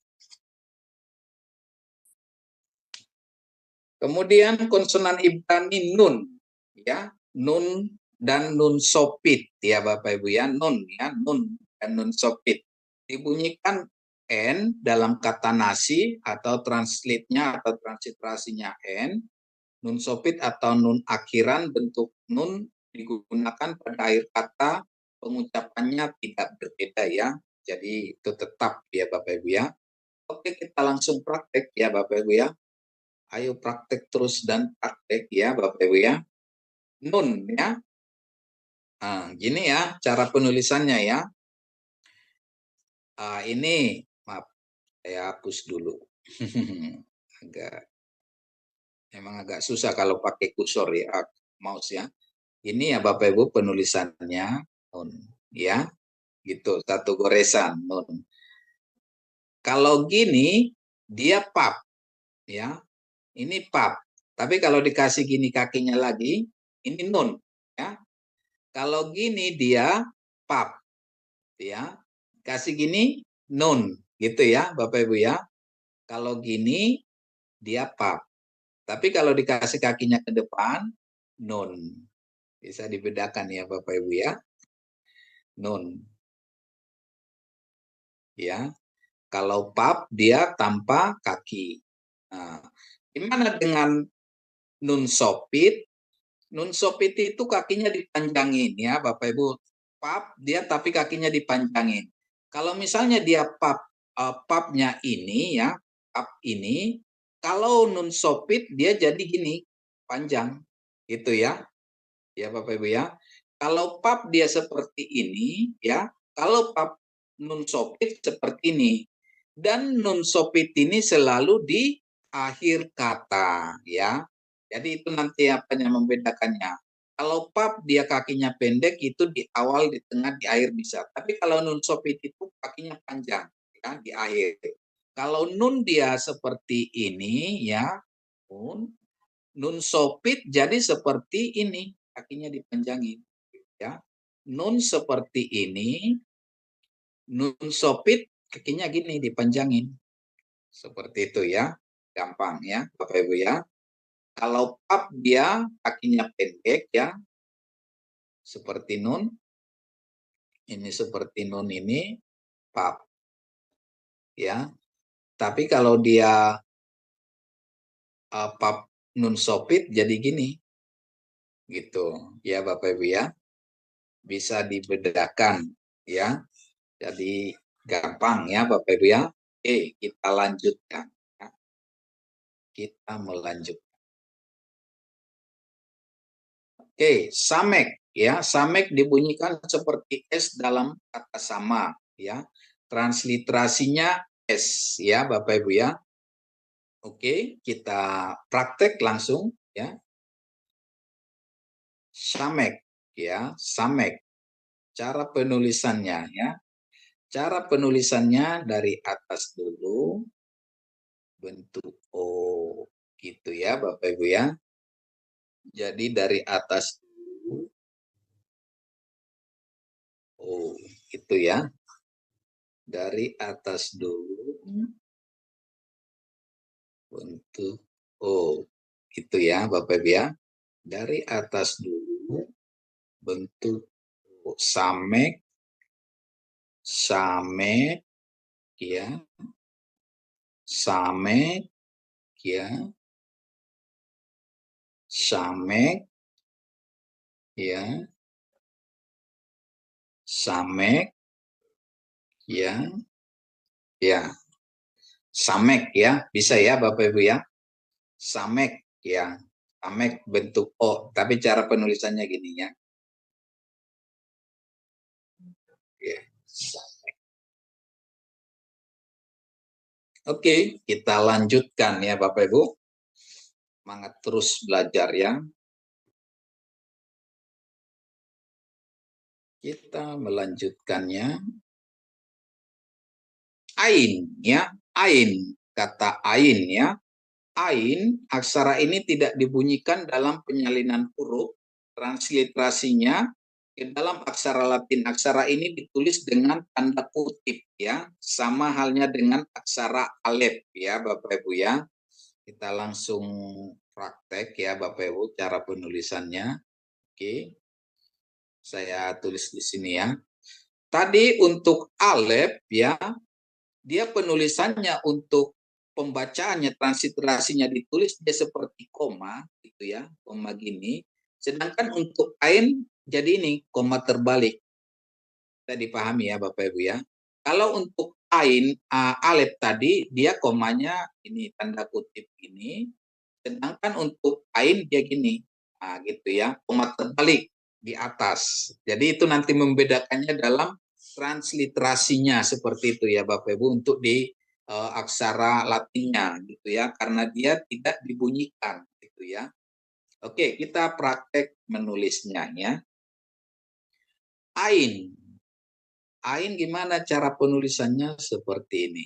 C: Kemudian konsonan Ibrani nun ya, nun dan nun sopit ya Bapak Ibu ya, nun ya, nun dan nun sopit. Dibunyikan N dalam kata nasi atau translate-nya atau transliterasinya N, nun sopit atau nun akhiran bentuk nun digunakan pada akhir kata pengucapannya tidak berbeda ya. Jadi itu tetap ya Bapak Ibu ya. Oke, kita langsung praktek ya Bapak Ibu ya. Ayo praktek terus dan praktek ya Bapak Ibu ya. Nun ya. Nah, gini ya cara penulisannya ya. Ini maaf saya hapus dulu. Emang agak susah kalau pakai kursor ya, mouse ya. Ini ya Bapak Ibu penulisannya nun ya. Gitu, satu goresan nun. Kalau gini dia pap ya. Ini pap. Tapi kalau dikasih gini kakinya lagi, ini nun ya. Kalau gini dia pap ya. Kasih gini nun gitu ya Bapak Ibu ya. Kalau gini dia pap. Tapi kalau dikasih kakinya ke depan nun. Bisa dibedakan ya Bapak Ibu ya. Nun. Ya. Kalau pap dia tanpa kaki. Nah, gimana dengan nun sopit? Nun sopit itu kakinya dipanjangin ya Bapak Ibu. Pap dia tapi kakinya dipanjangin. Kalau misalnya dia papnya ini ya, pap ini, kalau nun sopit dia jadi gini. panjang. Itu ya. Ya Bapak Ibu ya. Kalau pap dia seperti ini ya. Kalau pap nun sopit seperti ini. Dan nun sopit ini selalu di akhir kata ya. Jadi itu nanti apa yang membedakannya. Kalau pap dia kakinya pendek itu di awal, di tengah, di akhir bisa. Tapi kalau nun sopit itu kakinya panjang ya di akhir. Kalau nun dia seperti ini ya, nun sopit jadi seperti ini, kakinya dipanjangin ya. Nun seperti ini, nun sopit kakinya gini dipanjangin. Seperti itu ya. Gampang ya, Bapak Ibu ya. Kalau pap dia kakinya pendek ya, seperti nun. Ini seperti nun ini pap ya. Tapi kalau dia pap nun sopit jadi gini. Gitu ya Bapak Ibu ya. Bisa dibedakan ya. Jadi gampang ya Bapak Ibu ya. Oke, kita lanjutkan. Ya. Kita melanjutkan. Oke, samek ya. Samek dibunyikan seperti S dalam kata sama ya. Transliterasinya S ya Bapak Ibu ya. Oke, kita praktek langsung ya. Samek ya, samek. Cara penulisannya ya. Cara penulisannya dari atas dulu, bentuk O gitu ya Bapak Ibu ya. Jadi dari atas dulu, O itu ya. Dari atas dulu, bentuk O itu ya Bapak Ibu ya. Dari atas dulu, bentuk O. Samek, samek ya, samek ya, samek ya, samek ya, ya, samek ya, bisa ya Bapak Ibu ya, samek ya, samek bentuk O, tapi cara penulisannya gini ya. Ya. Oke, kita lanjutkan ya Bapak Ibu. Semangat terus belajar ya. Kita melanjutkannya. Ain ya, ain, kata ain ya. Ain, aksara ini tidak dibunyikan dalam penyalinan huruf. Transliterasinya ke dalam aksara Latin. Aksara ini ditulis dengan tanda kutip ya. Sama halnya dengan aksara alef ya Bapak Ibu ya. Kita langsung praktek ya Bapak Ibu cara penulisannya. Oke. Saya tulis di sini ya. Tadi untuk alef ya, dia penulisannya untuk pembacaannya, transliterasinya ditulis dia seperti koma gitu ya, koma gini. Sedangkan untuk ain jadi ini koma terbalik. Kita dipahami ya Bapak Ibu ya. Kalau untuk ain alef tadi dia komanya ini tanda kutip ini. Sedangkan untuk ain dia gini. Nah, gitu ya, koma terbalik di atas. Jadi itu nanti membedakannya dalam transliterasinya seperti itu ya Bapak Ibu untuk di aksara Latinnya gitu ya, karena dia tidak dibunyikan gitu ya. Oke, kita praktek menulisnya ya. Ain. Ain gimana cara penulisannya seperti ini.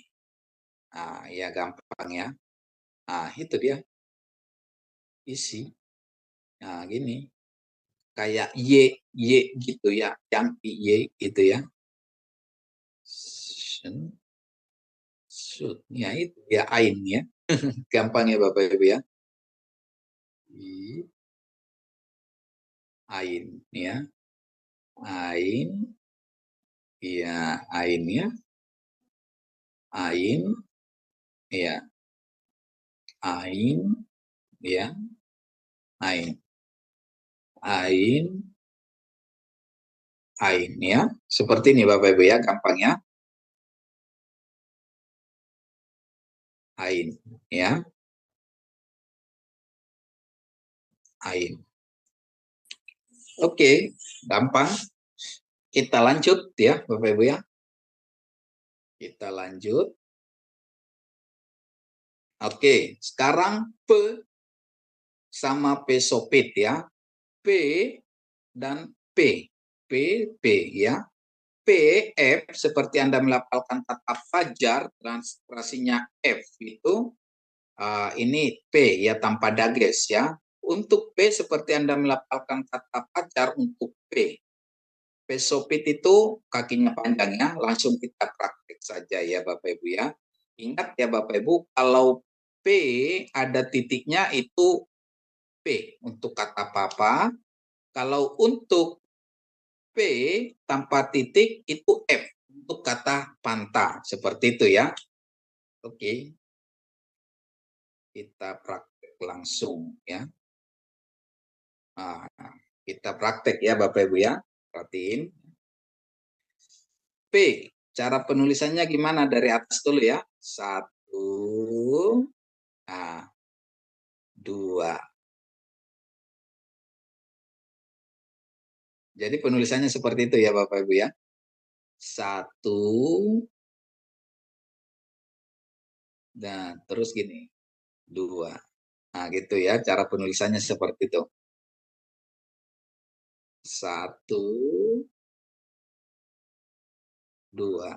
C: Nah, ya gampang ya. Nah, itu dia. Isi. Nah, gini. Kayak Y gitu ya. Yang Y gitu ya. Ya itu ya Ain ya. Gampang ya Bapak Ibu ya. Ain ya. Ain. Ya, Ain ya. Ain. Ya. Ain. Ya. Ain. Ain. Ain ya. Seperti ini Bapak Ibu ya, gampang ya. Ain ya. ain. Oke, gampang. Kita lanjut ya, Bapak Ibu ya. Kita lanjut. Oke, sekarang P sama P sopit ya. P dan P. P, P ya. P, F, seperti Anda melafalkan kata fajar, transliterasinya F itu, ini P ya, tanpa dages ya. Untuk P, seperti Anda melafalkan kata fajar untuk P. P sopit itu kakinya panjang ya, langsung kita praktek saja ya Bapak Ibu ya. Ingat ya Bapak Ibu, kalau P ada titiknya itu P untuk kata papa, kalau untuk P tanpa titik itu F untuk kata panta, seperti itu ya. Oke, kita praktek langsung ya. Nah, kita praktek ya Bapak Ibu ya, perhatiin. P, cara penulisannya gimana dari atas dulu ya. 1, nah, 2. Jadi penulisannya seperti itu ya Bapak Ibu ya. 1, dan terus gini, 2. Nah gitu ya, cara penulisannya seperti itu. 1, 2.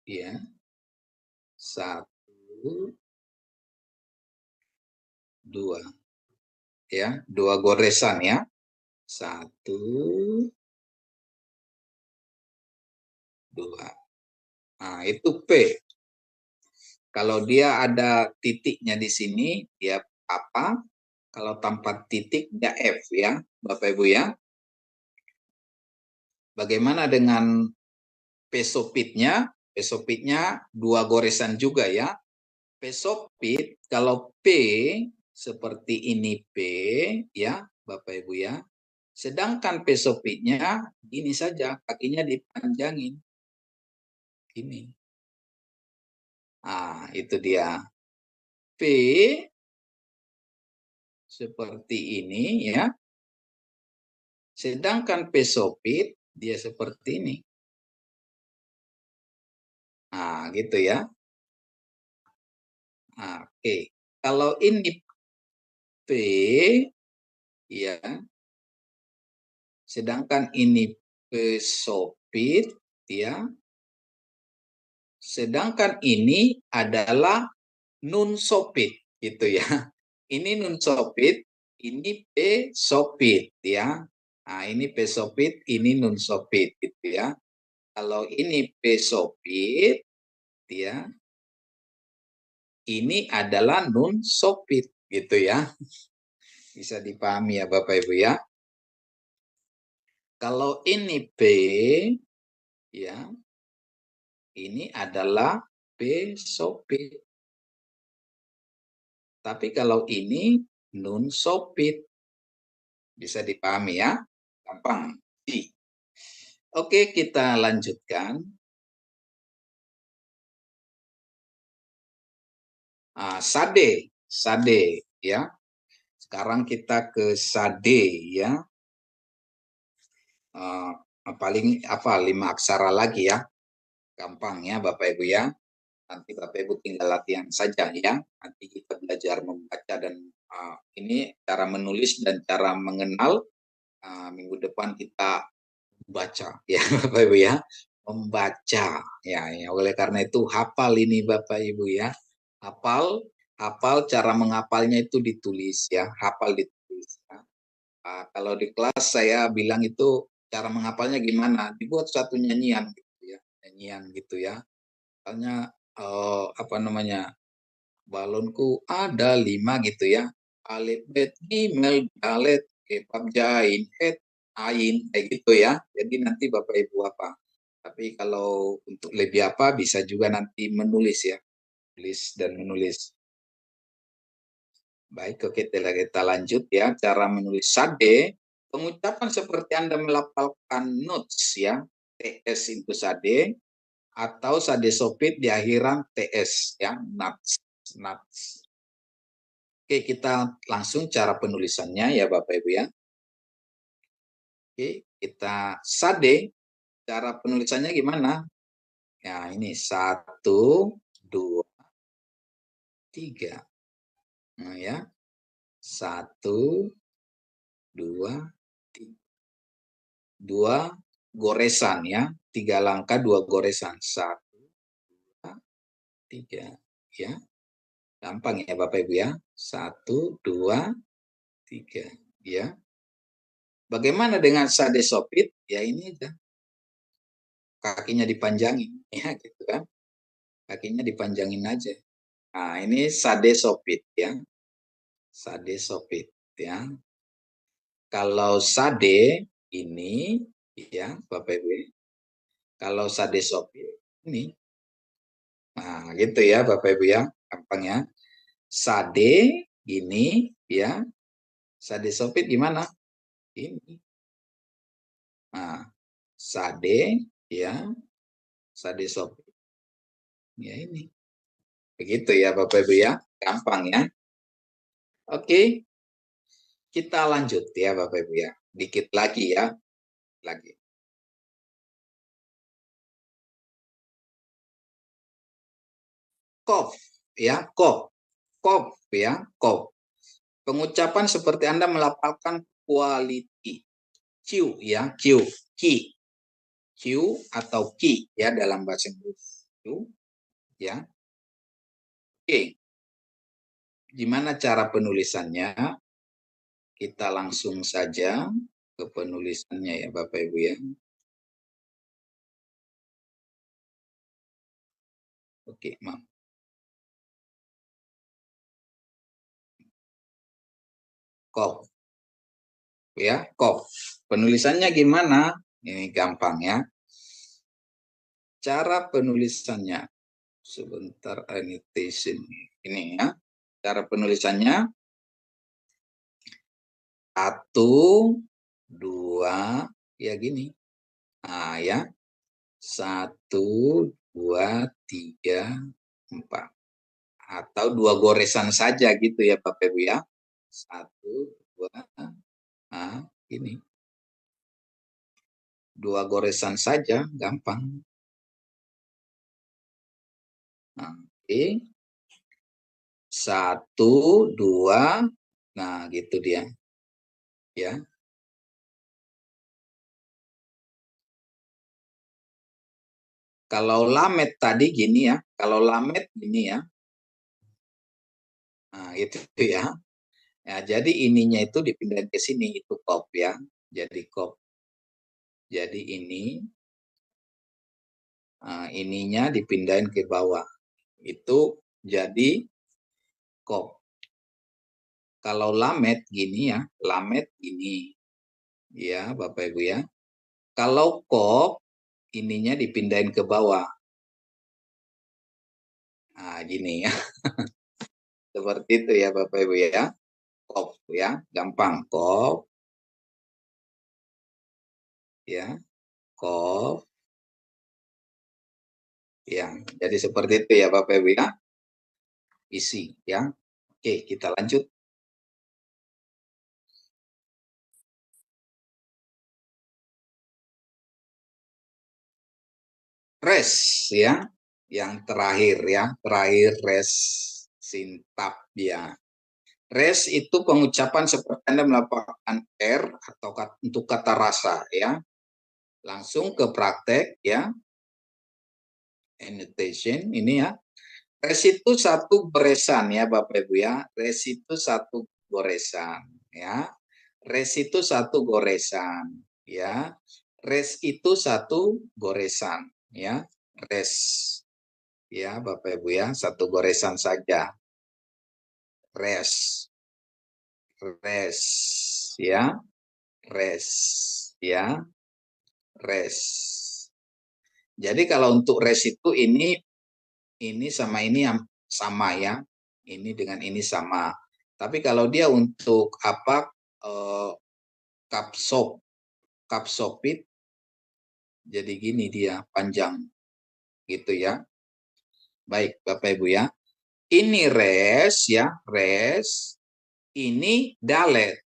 C: Ya. 1, 2. Ya, 2 goresan ya. 1, 2. Nah, itu P. Kalau dia ada titiknya di sini, dia apa? Kalau tanpa titik, dia F ya, Bapak Ibu ya. Bagaimana dengan P sopitnya? P sopitnya 2 goresan juga ya. P sopit, kalau P seperti ini P, ya Bapak Ibu ya. Sedangkan P sopitnya ini saja, kakinya dipanjangin. Ini. Ah, itu dia. P seperti ini ya. Sedangkan P sopit dia seperti ini. Nah, gitu ya. Nah, oke. Kalau ini P ya. Sedangkan ini P sopit ya. Sedangkan ini adalah nun sopit gitu ya. Ini nun sopit, ini P sopit ya. Nah, ini P sopit, ini nun sopit gitu ya. Kalau ini P sopit ya, ini adalah nun sopit gitu ya. Bisa dipahami ya Bapak Ibu ya. Kalau ini P ya, ini adalah P sopit. Tapi kalau ini nun sopit, bisa dipahami ya, gampang. Oke, kita lanjutkan. Sade, sade ya. Sekarang kita ke sade ya. Paling 5 aksara lagi ya. Gampang ya Bapak Ibu ya. Nanti Bapak Ibu tinggal latihan saja ya. Nanti kita belajar membaca dan ini cara menulis dan cara mengenal. Minggu depan kita baca ya Bapak Ibu ya. Membaca ya. Oleh karena itu hafal ini Bapak Ibu ya. Hafal cara menghafalnya itu ditulis ya. Hafal ditulis ya. Kalau di kelas saya bilang itu cara menghafalnya gimana? Dibuat satu nyanyian gitu ya. Nyanyian gitu ya. Misalnya balonku ada 5 gitu ya. Alif, bet, gimel, dalet, kebab, jain, het, ain, kayak gitu ya. Jadi nanti Bapak Ibu apa. Tapi kalau untuk lebih apa bisa juga nanti menulis ya. Tulis dan menulis. Baik, oke kita lanjut ya. Cara menulis sade. Pengucapan seperti Anda melafalkan notes ya. TS itu sade. Atau sade sopit di akhiran TS ya. Nuts. Oke, kita langsung cara penulisannya ya Bapak Ibu ya. Oke, kita sade. Cara penulisannya gimana? Ya, ini 1, 2, 3. Nah, ya. 1, 2, 3. 2 goresan ya. 3 langkah 2 goresan. 1, 2, 3. Ya. Gampang ya Bapak Ibu ya. 1, 2, 3. Ya. Bagaimana dengan sade sopit? Ya ini aja. Kakinya dipanjangin ya gitu kan. Kakinya dipanjangin aja. Nah, ini sade sopit ya. Sade sopit ya. Kalau sade ini ya Bapak Ibu. Kalau sade sopit ini. Nah, gitu ya Bapak Ibu ya. Gampang ya. Sade ini ya. Sade sopit gimana? Ini. Nah, sade ya. Sade sopit. Ya ini. Begitu ya Bapak Ibu ya. Gampang ya. Oke. Kita lanjut ya Bapak Ibu ya. Dikit lagi ya. Lagi. Kop ya, kop. Kop ya, kop. Pengucapan seperti Anda melafalkan quality. Q ya, Q. Ki. Q atau ki ya dalam bahasa Inggris. Q ya. Oke. Gimana cara penulisannya? Kita langsung saja ke penulisannya ya Bapak Ibu ya. Oke, maaf. Kop. Ya, kop. Penulisannya gimana? Ini gampang ya. Cara penulisannya. Sebentar, annotation. Ini ya. Cara penulisannya. 1, 2, ya gini. Nah ya. 1, 2, 3, 4. Atau 2 goresan saja gitu ya Bapak Ibu ya. 1, 2, nah ini. 2 goresan saja, gampang. Nah, oke. 1, 2, nah gitu dia. Ya. Kalau lamet tadi gini ya, kalau lamet gini ya. Nah, itu ya. Ya, jadi ininya itu dipindahin ke sini, itu kop ya. Jadi kop. Jadi ini, ininya dipindahin ke bawah. Itu jadi kop. Kalau lamet gini ya, lamet gini. Ya, Bapak Ibu ya. Kalau kop, ininya dipindahin ke bawah. Nah, gini ya. Seperti itu ya Bapak Ibu ya. Kop ya, gampang. Kop. Ya, kop. Ya, jadi seperti itu ya Bapak Ibu ya. Isi ya. Oke, kita lanjut. Res ya. Yang terakhir ya, terakhir res sintap ya. Res itu pengucapan seperti Anda melafalkan R atau untuk kata rasa ya. Langsung ke praktek ya. Annotation ini ya. Res itu satu goresan ya Bapak Ibu ya. Res itu satu goresan ya. Res itu satu goresan ya. Res itu satu goresan ya. Res ya Bapak Ibu ya, satu goresan saja. Res. Res ya. Res ya. Res. Jadi kalau untuk res itu ini sama ini yang sama ya. Ini dengan ini sama. Tapi kalau dia untuk apa kapsopit jadi gini dia panjang gitu ya. Baik Bapak Ibu ya. Ini res ya, res ini dalet.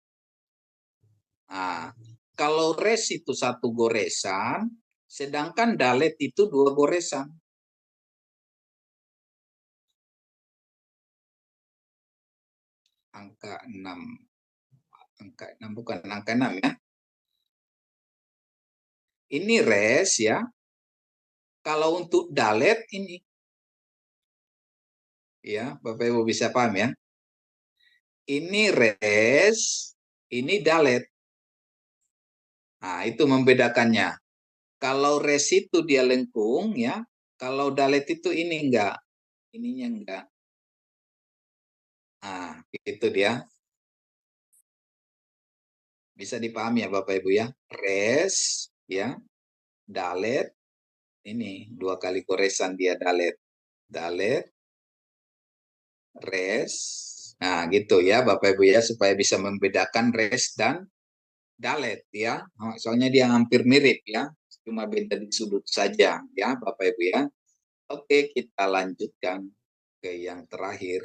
C: Nah, kalau res itu satu goresan, sedangkan dalet itu dua goresan. Angka 6. Angka 6 bukan angka 6 ya. Ini res ya. Kalau untuk dalet ini. Ya, Bapak Ibu bisa paham ya. Ini res, ini dalet. Nah, itu membedakannya. Kalau res itu dia lengkung ya. Kalau dalet itu ini enggak. Ininya enggak. Nah, itu dia. Bisa dipahami ya Bapak Ibu ya. Res ya, dalet. Ini dua kali goresan dia dalet. Dalet, res. Nah, gitu ya Bapak Ibu ya, supaya bisa membedakan res dan dalet ya. Soalnya dia hampir mirip ya, cuma beda di sudut saja ya Bapak Ibu ya. Oke, kita lanjutkan ke yang terakhir.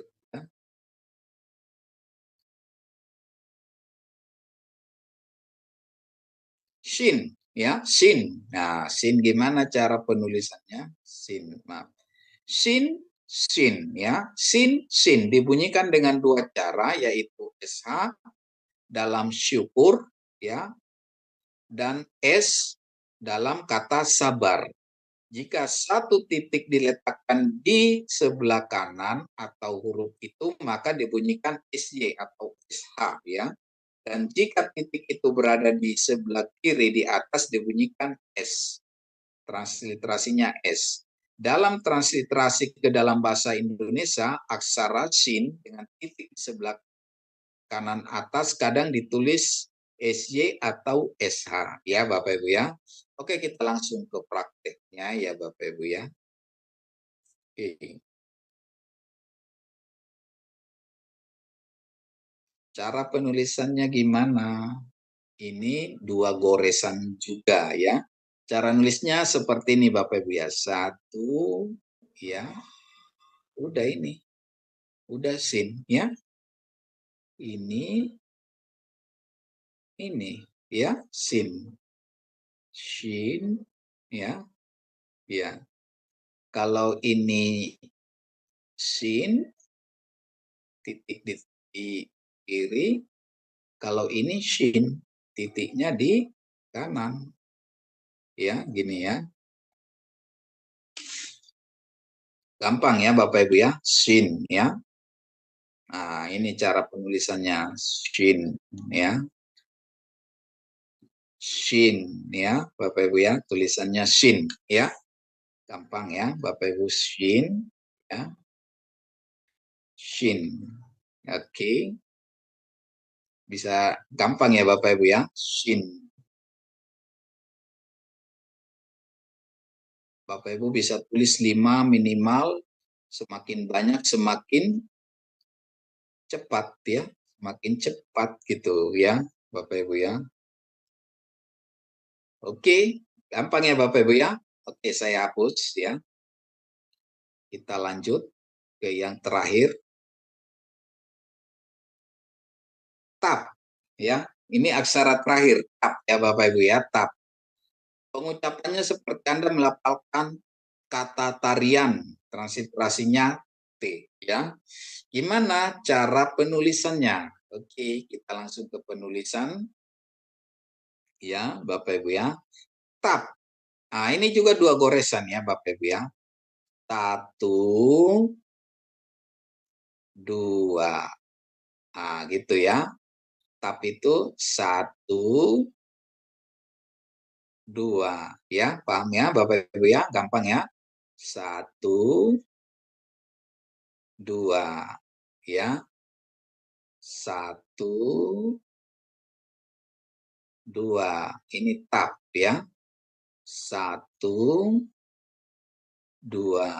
C: Shin ya, shin. Nah, shin gimana cara penulisannya? Shin, maaf. Shin, shin ya. Shin, shin dibunyikan dengan dua cara, yaitu SH dalam syukur ya, dan S dalam kata sabar. Jika satu titik diletakkan di sebelah kanan atau huruf itu, maka dibunyikan SY atau SH ya. Dan jika titik itu berada di sebelah kiri di atas, dibunyikan S. Transliterasinya S. Dalam transliterasi ke dalam bahasa Indonesia, aksara sin dengan titik di sebelah kanan atas kadang ditulis SY atau SH ya Bapak Ibu ya. Oke, kita langsung ke prakteknya ya Bapak Ibu ya. Oke. Cara penulisannya gimana? Ini dua goresan juga ya. Cara nulisnya seperti ini Bapak Ibu ya. Satu ya. Udah ini. Udah sin ya. Ini ya, sin. Shin ya. Ya. Kalau ini sin titik di kiri, kalau ini shin titiknya di kanan. Ya, gini ya. Gampang ya Bapak Ibu ya, shin ya. Nah, ini cara penulisannya shin ya. Shin ya, Bapak Ibu ya, tulisannya shin ya. Gampang ya, Bapak Ibu, shin ya. Shin. Oke. Bisa gampang ya Bapak Ibu ya, shin. Bapak Ibu bisa tulis 5 minimal, semakin banyak semakin cepat ya, semakin cepat gitu ya Bapak Ibu ya. Oke, gampang ya Bapak Ibu ya. Oke, saya hapus ya. Kita lanjut ke yang terakhir. Tap ya. Ini aksara terakhir, tap ya Bapak Ibu ya, tap. Pengucapannya seperti Anda melafalkan kata tarian, transliterasinya T ya. Gimana cara penulisannya? Oke, kita langsung ke penulisan ya Bapak Ibu ya. Tap. Nah, ini juga dua goresan ya Bapak Ibu ya. 1, 2. Nah, gitu ya. Tap itu 1, 2 ya. Paham ya Bapak Ibu ya? Gampang ya. 1, 2 ya. 1, 2. Ini tap ya. 1, 2.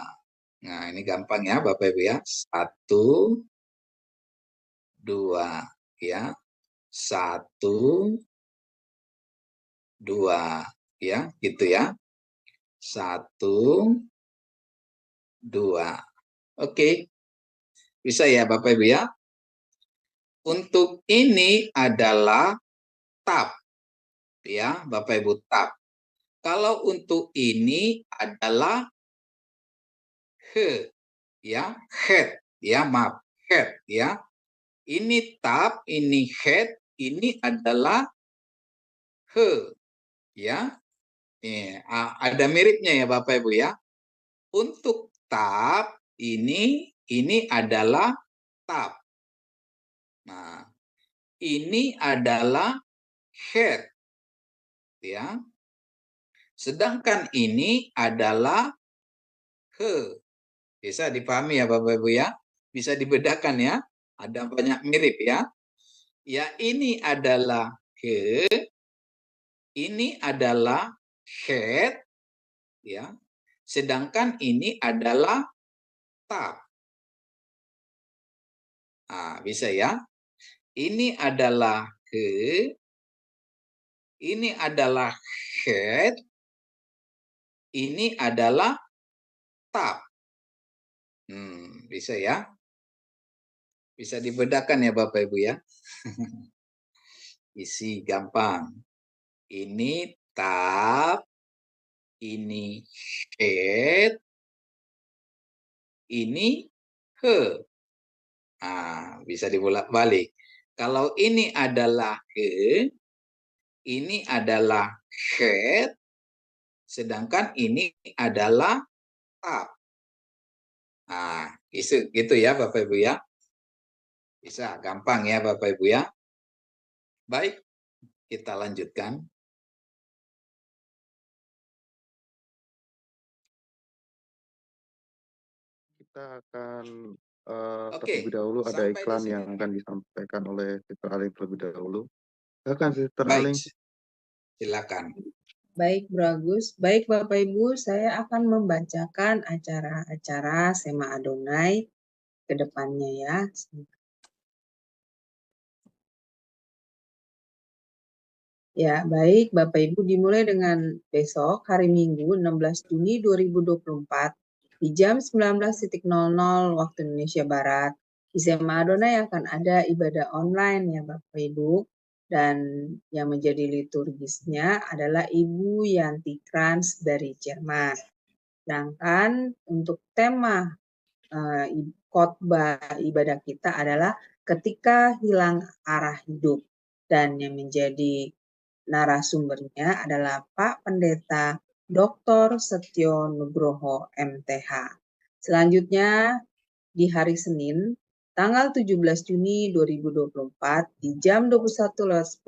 C: Nah, ini gampang ya Bapak Ibu ya. 1, 2 ya. 1, 2 ya, gitu ya. 1, 2. Oke. Bisa ya Bapak Ibu ya. Untuk ini adalah tab, ya Bapak Ibu, tab. Kalau untuk ini adalah he, ya, head, ya maaf, head, ya. Ini tab, ini head, ini adalah he, ya. Ada miripnya ya Bapak Ibu ya. Untuk tab ini adalah tab. Nah, ini adalah head, ya. Sedangkan ini adalah he. Bisa dipahami ya Bapak Ibu ya? Bisa dibedakan ya? Ada banyak mirip ya. Ya, ini adalah he, ini adalah head, ya. Sedangkan ini adalah tab. Nah, bisa ya? Ini adalah he, ini adalah head, ini adalah tab. Bisa ya? Bisa dibedakan ya Bapak Ibu ya? Isi gampang. Ini tab, ini head, ini he. Bisa dibolak-balik. Kalau ini adalah he, ini adalah head, sedangkan ini adalah tab. Gitu ya Bapak Ibu ya. Bisa gampang ya Bapak Ibu ya. Baik, kita lanjutkan.
A: Kita akan
C: Oke,
A: terlebih dahulu ada
C: sampai di
A: iklan
C: sini.
A: yang akan disampaikan oleh Sister Aling terlebih dahulu. Silakan Sister
C: Baik,
A: Aling.
C: silakan.
D: Baik, Bro Agus. Baik, Bapak Ibu, saya akan membacakan acara-acara Sema Adonai ke depannya ya. Ya, baik Bapak Ibu, dimulai dengan besok hari Minggu 16 Juni 2024 di jam 19.00 waktu Indonesia Barat. Di Sema Adonai akan ada ibadah online ya Bapak Ibu. Dan yang menjadi liturgisnya adalah Ibu Yanti Krans dari Jerman. Sedangkan untuk tema khotbah ibadah kita adalah ketika hilang arah hidup. Dan yang menjadi narasumbernya adalah Pak Pendeta Dr. Setyo Nugroho MTH. Selanjutnya di hari Senin tanggal 17 Juni 2024 di jam 21:10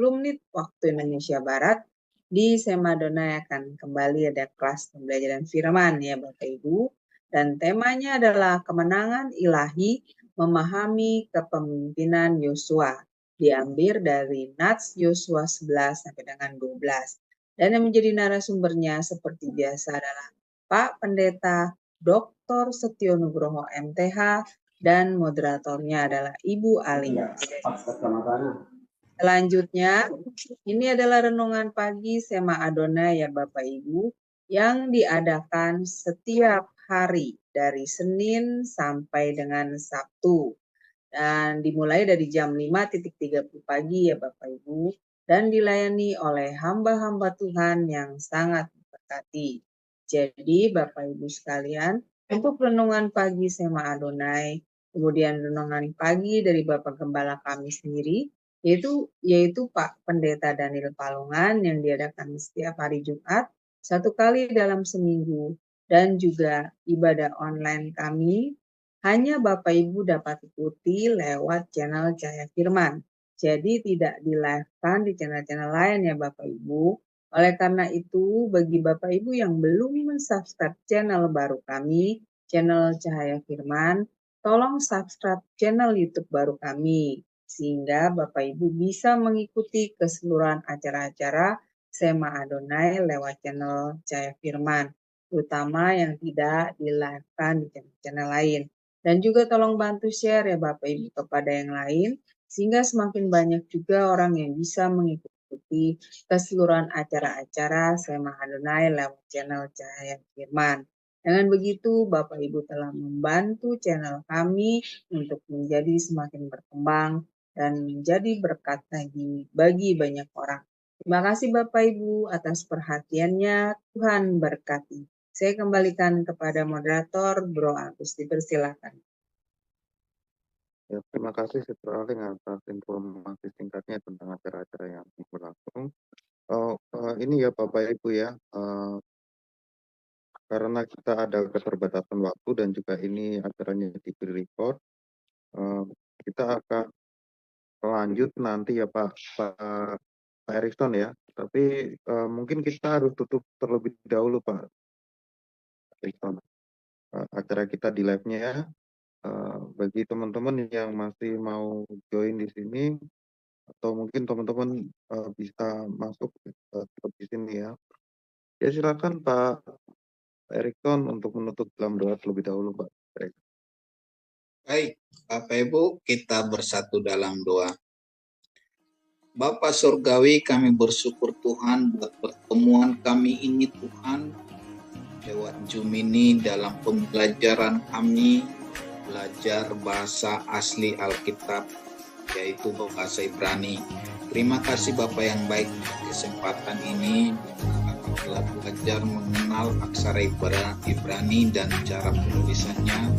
D: waktu Indonesia Barat di Sema Adonai akan kembali ada kelas pembelajaran firman ya Bapak Ibu, dan temanya adalah kemenangan ilahi memahami kepemimpinan Yosua, diambil dari Nats Yosua 11 sampai dengan 12. Dan yang menjadi narasumbernya seperti biasa adalah Pak Pendeta Dr. Setyo Nugroho MTH dan moderatornya adalah Ibu Aling. Selanjutnya, ini adalah renungan pagi Sema Adonai ya Bapak Ibu yang diadakan setiap hari dari Senin sampai dengan Sabtu. Dan dimulai dari jam 5.30 pagi ya Bapak Ibu dan dilayani oleh hamba-hamba Tuhan yang sangat memberkati. Jadi Bapak Ibu sekalian, untuk renungan pagi Sema Adonai, kemudian renungan pagi dari Bapak Gembala kami sendiri, yaitu Pak Pendeta Daniel Palungan yang diadakan setiap hari Jumat, 1 kali dalam seminggu, dan juga ibadah online kami hanya Bapak Ibu dapat ikuti lewat channel Cahaya Firman. Jadi tidak di-live-kan di channel-channel lain ya Bapak Ibu. Oleh karena itu, bagi Bapak Ibu yang belum mensubscribe channel baru kami, channel Cahaya Firman, tolong subscribe channel YouTube baru kami, sehingga Bapak Ibu bisa mengikuti keseluruhan acara-acara Sema Adonai lewat channel Cahaya Firman, terutama yang tidak di-live-kan di channel-channel lain. Dan juga tolong bantu share ya Bapak Ibu kepada yang lain, sehingga semakin banyak juga orang yang bisa mengikuti keseluruhan acara-acara Sema Adonai lewat channel Cahaya Firman. Dengan begitu, Bapak Ibu telah membantu channel kami untuk menjadi semakin berkembang dan menjadi berkat bagi banyak orang. Terima kasih Bapak Ibu atas perhatiannya. Tuhan berkati. Saya kembalikan kepada moderator Bro Agus, dipersilakan.
A: Ya, terima kasih Sister Aling atas informasi singkatnya tentang acara-acara yang berlangsung. Ini ya Bapak Ibu ya, karena kita ada keterbatasan waktu dan juga ini acaranya di record, kita akan lanjut nanti ya Pak Erikson ya. Tapi mungkin kita harus tutup terlebih dahulu Pak Erikson. Acara kita di live-nya ya. Bagi teman-teman yang masih mau join di sini atau mungkin teman-teman bisa masuk di sini ya. Ya silakan Pak Erikson untuk menutup dalam doa terlebih dahulu Pak.
C: Baik, Bapak Ibu, kita bersatu dalam doa. Bapa Surgawi, kami bersyukur Tuhan buat pertemuan kami ini Tuhan. Lewat Zoom ini dalam pembelajaran kami, belajar bahasa asli Alkitab, yaitu bahasa Ibrani. Terima kasih Bapak yang baik, kesempatan ini kami telah belajar mengenal aksara Ibrani dan cara penulisannya.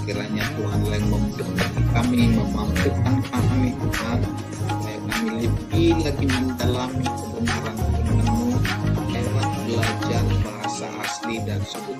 C: Kiranya Tuhan yang memberkati kami, memampukan kami Tuhan, supaya kami lebih lagi mendalami kebenaran firman-Mu lewat belajar bahasa asli dan sudut